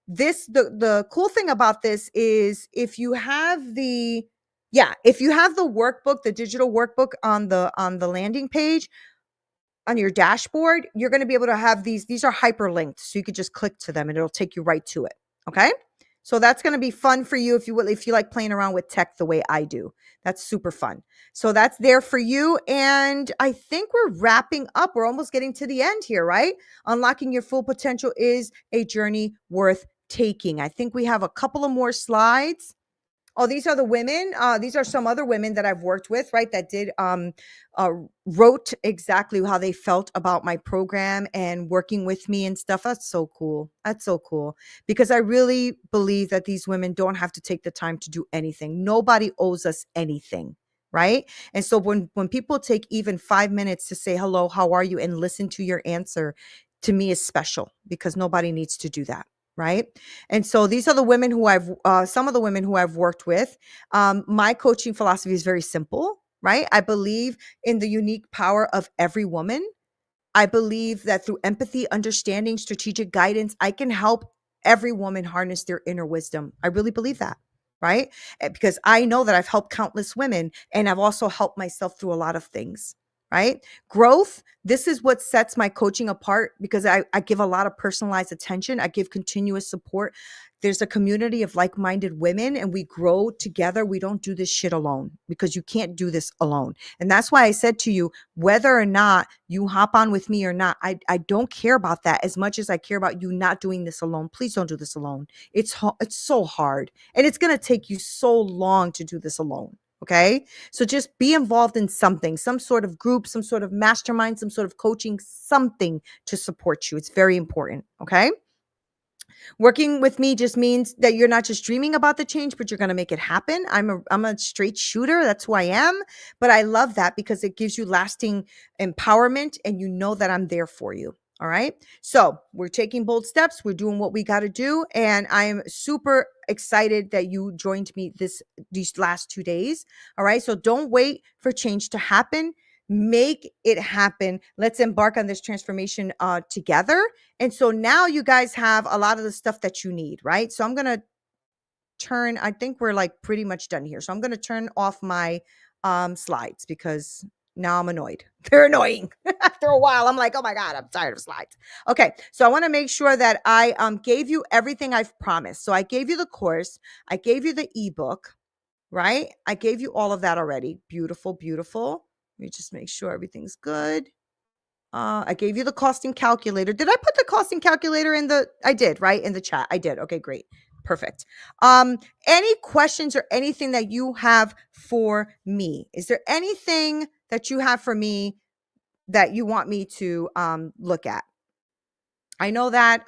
the cool thing about this is if you have the Yeah, if you have the workbook, the digital workbook on the landing page on your dashboard, you're going to be able to have these are hyperlinked, so you could just click to them and it'll take you right to it. Okay? So that's going to be fun for you if you like playing around with tech the way I do. That's super fun. So that's there for you, and I think we're wrapping up. We're almost getting to the end here, right? Unlocking your full potential is a journey worth taking. I think we have a couple of more slides. Oh, these are the women. These are some other women that I've worked with, right? That did wrote exactly how they felt about my program and working with me and stuff. That's so cool. That's so cool, because I really believe that these women don't have to take the time to do anything. Nobody owes us anything, right? And so when people take even 5 minutes to say hello, how are you, and listen to your answer, to me is special, because nobody needs to do that. Right. And so these are the women who some of the women who I've worked with. My coaching philosophy is very simple, right? I believe in the unique power of every woman. I believe that through empathy, understanding, strategic guidance, I can help every woman harness their inner wisdom. I really believe that, right? Because I know that I've helped countless women, and I've also helped myself through a lot of things. Right? Growth. This is what sets my coaching apart, because I give a lot of personalized attention. I give continuous support. There's a community of like-minded women, and we grow together. We don't do this shit alone, because you can't do this alone. And that's why I said to you, whether or not you hop on with me or not, I don't care about that as much as I care about you not doing this alone. Please don't do this alone. It's so hard, and it's going to take you so long to do this alone. Okay. So just be involved in something, some sort of group, some sort of mastermind, some sort of coaching, something to support you. It's very important. Okay. Working with me just means that you're not just dreaming about the change, but you're going to make it happen. I'm a straight shooter. That's who I am. But I love that, because it gives you lasting empowerment, and you know that I'm there for you. All right. So we're taking bold steps. We're doing what we got to do. And I am super excited that you joined me these last 2 days. All right. So don't wait for change to happen. Make it happen. Let's embark on this transformation together. And so now you guys have a lot of the stuff that you need, right? So I'm going to I think we're like pretty much done here. So I'm going to turn off my slides, because now I'm annoyed. They're annoying. After a while, I'm like, oh my God, I'm tired of slides. Okay. So I want to make sure that I gave you everything I've promised. So I gave you the course. I gave you the ebook, right? I gave you all of that already. Beautiful, beautiful. Let me just make sure everything's good. I gave you the costing calculator. Did I put the costing calculator I did, right? In the chat. I did. Okay, great. Perfect. Any questions or anything that you have for me? Is there anything that you have for me that you want me to look at? I know that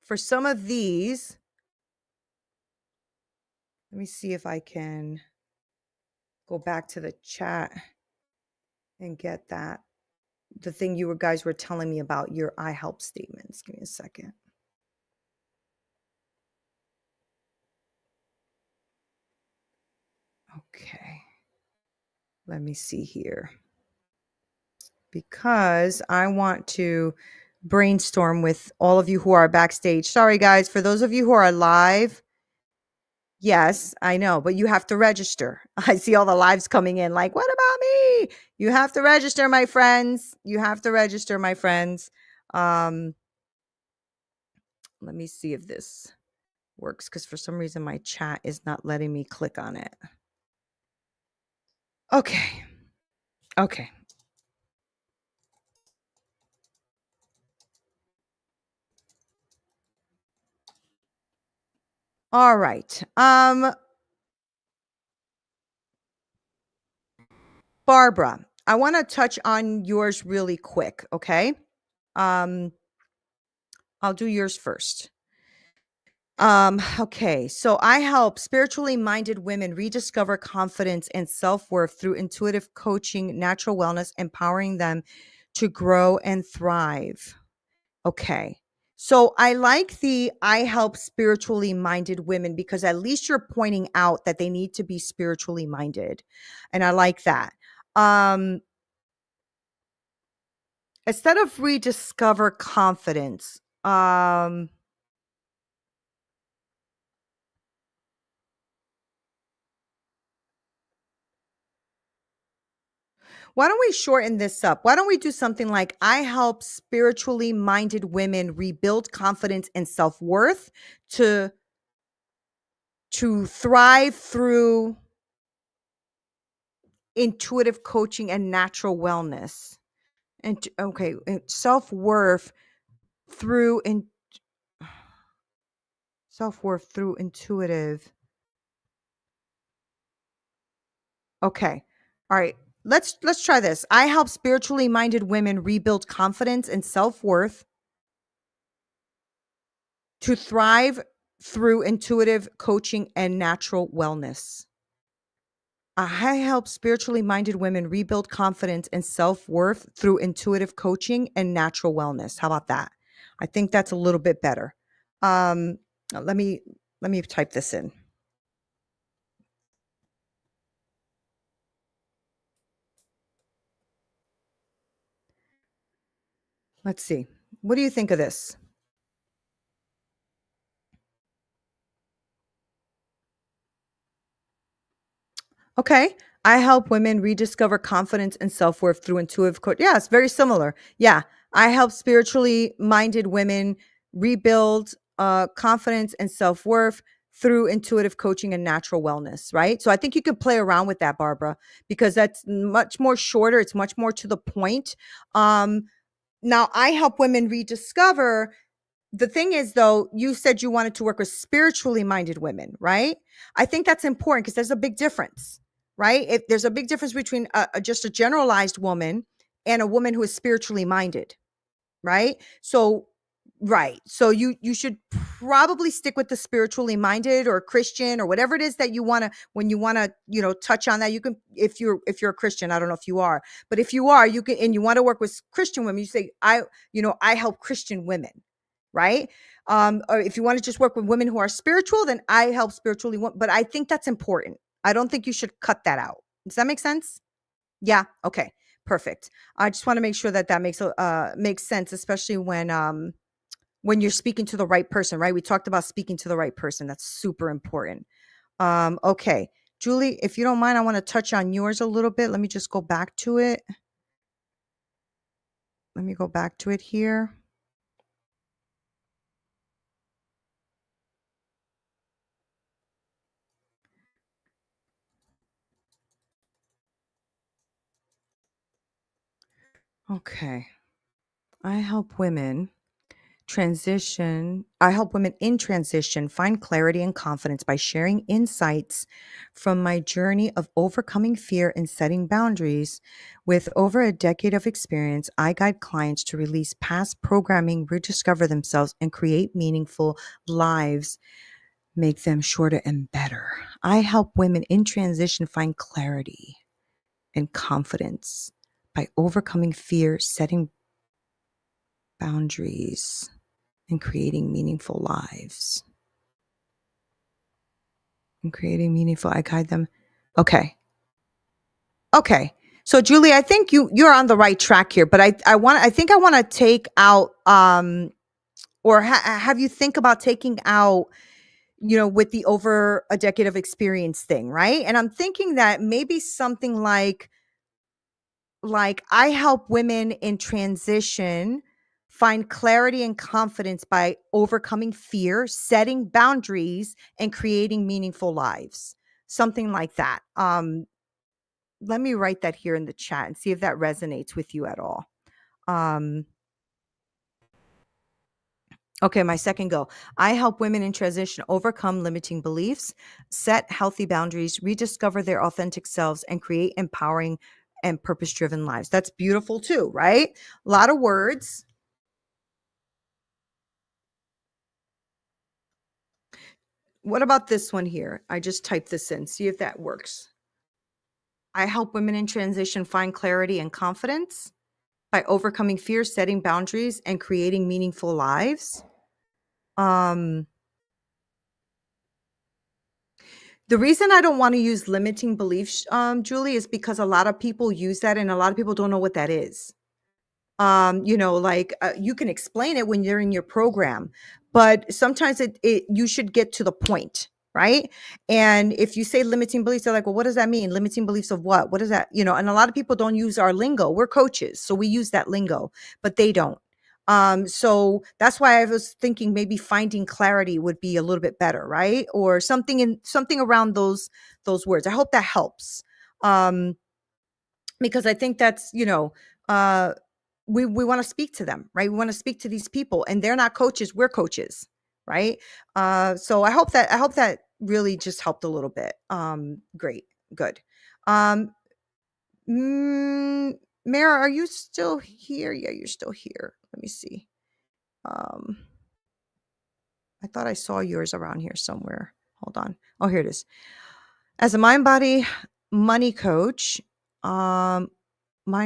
for some of these, let me see if I can go back to the chat and get that. The thing you guys were telling me about your I help statements. Give me a second. Okay. Let me see here. Because I want to brainstorm with all of you who are backstage. Sorry, guys. For those of you who are live, yes, I know, but you have to register. I see all the lives coming in like, what about me? You have to register, my friends. You have to register, my friends. Let me see if this works, because for some reason my chat is not letting me click on it. Okay. Okay. All right. Barbara, I want to touch on yours really quick, okay? I'll do yours first. Okay. So I help spiritually minded women rediscover confidence and self-worth through intuitive coaching, natural wellness, empowering them to grow and thrive. Okay. So I like I help spiritually minded women, because at least you're pointing out that they need to be spiritually minded. And I like that. Instead of rediscover confidence, Why don't we shorten this up? Why don't we do something like I help spiritually minded women rebuild confidence and self-worth to thrive through intuitive coaching and natural wellness. And okay, self-worth through self-worth through intuitive. Okay. All right. Let's try this. I help spiritually minded women rebuild confidence and self-worth to thrive through intuitive coaching and natural wellness. I help spiritually minded women rebuild confidence and self-worth through intuitive coaching and natural wellness. How about that? I think that's a little bit better. Let me type this in. Let's see. What do you think of this? Okay. I help women rediscover confidence and self-worth through intuitive coaching. Yeah, it's very similar. Yeah. I help spiritually minded women rebuild confidence and self-worth through intuitive coaching and natural wellness, right? So I think you could play around with that, Barbara, because that's much more shorter. It's much more to the point. Now, I help women rediscover. The thing is, though, you said you wanted to work with spiritually minded women, right? I think that's important because there's a big difference, right? If there's a big difference between just a generalized woman and a woman who is spiritually minded, right? So, right. So you should probably stick with the spiritually minded or Christian or whatever it is that you want to, when you want to, touch on that. You can, if you're a Christian, I don't know if you are, but if you are, you can, and you want to work with Christian women, you say, I help Christian women. Right. Or if you want to just work with women who are spiritual, then I help spiritually. But I think that's important. I don't think you should cut that out. Does that make sense? Yeah. Okay. Perfect. I just want to make sure that makes sense, especially when you're speaking to the right person, right? We talked about speaking to the right person. That's super important. Okay. Julie, if you don't mind, I want to touch on yours a little bit. Let me just go back to it. Let me go back to it here. Okay. I help women in transition find clarity and confidence by sharing insights from my journey of overcoming fear and setting boundaries. With over a decade of experience, I guide clients to release past programming, rediscover themselves, and create meaningful lives, make them shorter and better. I help women in transition find clarity and confidence by overcoming fear, setting boundaries, and creating meaningful lives. I guide them. Okay. So Julie, I think you're on the right track here, but I think I want to take out or have you think about taking out, with the over a decade of experience thing, right? And I'm thinking that maybe something like I help women in transition find clarity and confidence by overcoming fear, setting boundaries, and creating meaningful lives. Something like that. Let me write that here in the chat and see if that resonates with you at all. Okay, my second goal. I help women in transition overcome limiting beliefs, set healthy boundaries, rediscover their authentic selves, and create empowering and purpose-driven lives. That's beautiful too, right? A lot of words. What about this one here? I just typed this in. See if that works. I help women in transition find clarity and confidence by overcoming fear, setting boundaries, and creating meaningful lives. The reason I don't want to use limiting beliefs, Julie, is because a lot of people use that and a lot of people don't know what that is. You can explain it when you're in your program, but sometimes you should get to the point, right? And if you say limiting beliefs, they're like, well, what does that mean? Limiting beliefs of what? What is that? You know, and a lot of people don't use our lingo. We're coaches, so we use that lingo, but they don't. So that's why I was thinking maybe finding clarity would be a little bit better, right? Or something around those words. I hope that helps. Because I think that's, you know, we want to speak to them, right? We want to speak to these people, and they're not coaches, we're coaches, right? So I hope that really just helped a little bit. Great, good. Mara, are you still here? Yeah, you're still here. Let me see. I thought I saw yours around here somewhere. Hold on. Oh, here it is. As a mind body money coach, mind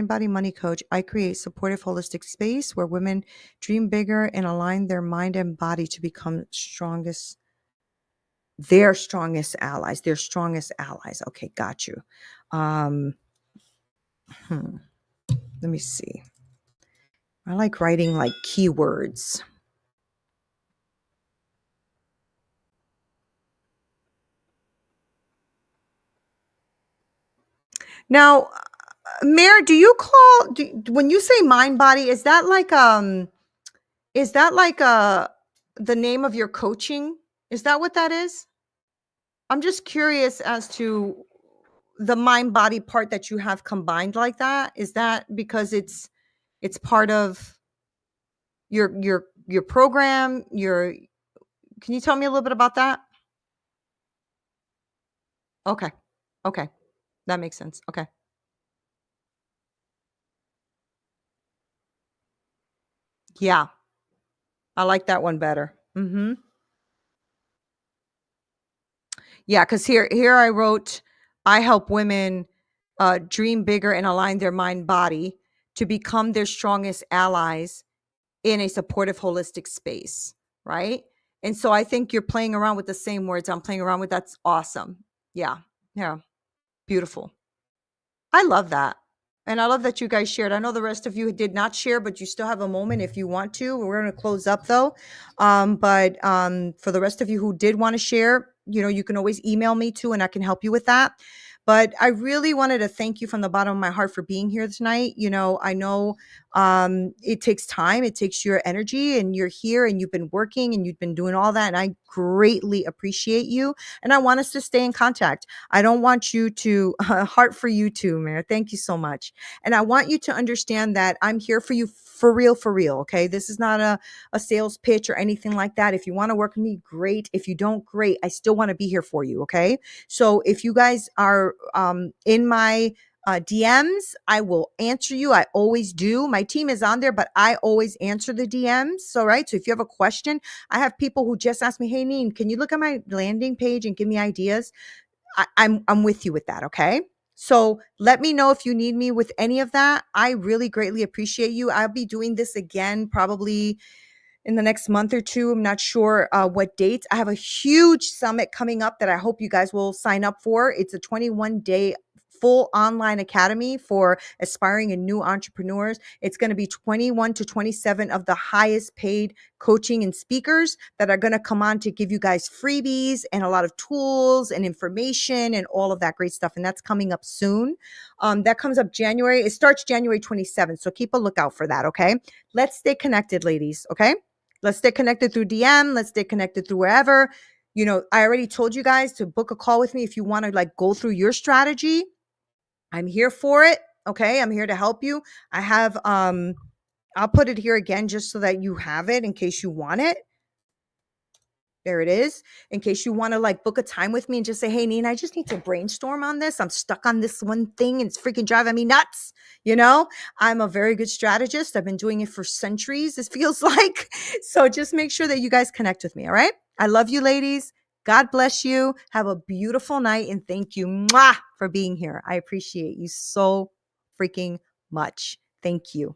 body money coach, I create supportive holistic space where women dream bigger and align their mind and body to become their strongest allies. Okay, got you. Let me see. I like writing like keywords. Now, Mare, do you when you say mind body, is that like the name of your coaching? Is that what that is? I'm just curious as to the mind body part that you have combined like that. Is that because it's part of your program? Can you tell me a little bit about that? Okay. Okay. That makes sense. Okay. Yeah. I like that one better. Mhm. Yeah, because here I wrote, I help women dream bigger and align their mind body to become their strongest allies in a supportive, holistic space, right? And so I think you're playing around with the same words I'm playing around with. That's awesome. Yeah, yeah, beautiful. I love that. And I love that you guys shared. I know the rest of you did not share, but you still have a moment if you want to. We're going to close up though. But for the rest of you who did want to share, you know, you can always email me too, and I can help you with that. But I really wanted to thank you from the bottom of my heart for being here tonight. You know, I know it takes time, it takes your energy, and you're here and you've been working and you've been doing all that. And I greatly appreciate you. And I want us to stay in contact. I don't want you to heart for you too, Mayor. Thank you so much. And I want you to understand that I'm here for you for real, okay? This is not a sales pitch or anything like that. If you want to work with me, great. If you don't, great. I still want to be here for you, okay? So if you guys are in my DMs, I will answer you. I always do. My team is on there, but I always answer the DMs. So, right. So if you have a question, I have people who just ask me, hey, Neen, can you look at my landing page and give me ideas? I'm with you with that. Okay. So let me know if you need me with any of that. I really greatly appreciate you. I'll be doing this again probably in the next month or two. I'm not sure what dates. I have a huge summit coming up that I hope you guys will sign up for. It's a 21-day full online academy for aspiring and new entrepreneurs. It's going to be 21 to 27 of the highest paid coaching and speakers that are going to come on to give you guys freebies and a lot of tools and information and all of that great stuff. And that's coming up soon. That comes up January. It starts January 27th. So keep a lookout for that. Okay. Let's stay connected, ladies. Okay. Let's stay connected through DM. Let's stay connected through wherever. You know, I already told you guys to book a call with me if you want to like go through your strategy. I'm here for it. Okay. I'm here to help you. I have, I'll put it here again just so that you have it in case you want it. There it is. In case you want to like book a time with me and just say, hey, Nina, I just need to brainstorm on this. I'm stuck on this one thing and it's freaking driving me nuts. You know, I'm a very good strategist. I've been doing it for centuries, it feels like. So just make sure that you guys connect with me. All right. I love you, ladies. God bless you. Have a beautiful night. And thank you for being here. I appreciate you so freaking much. Thank you.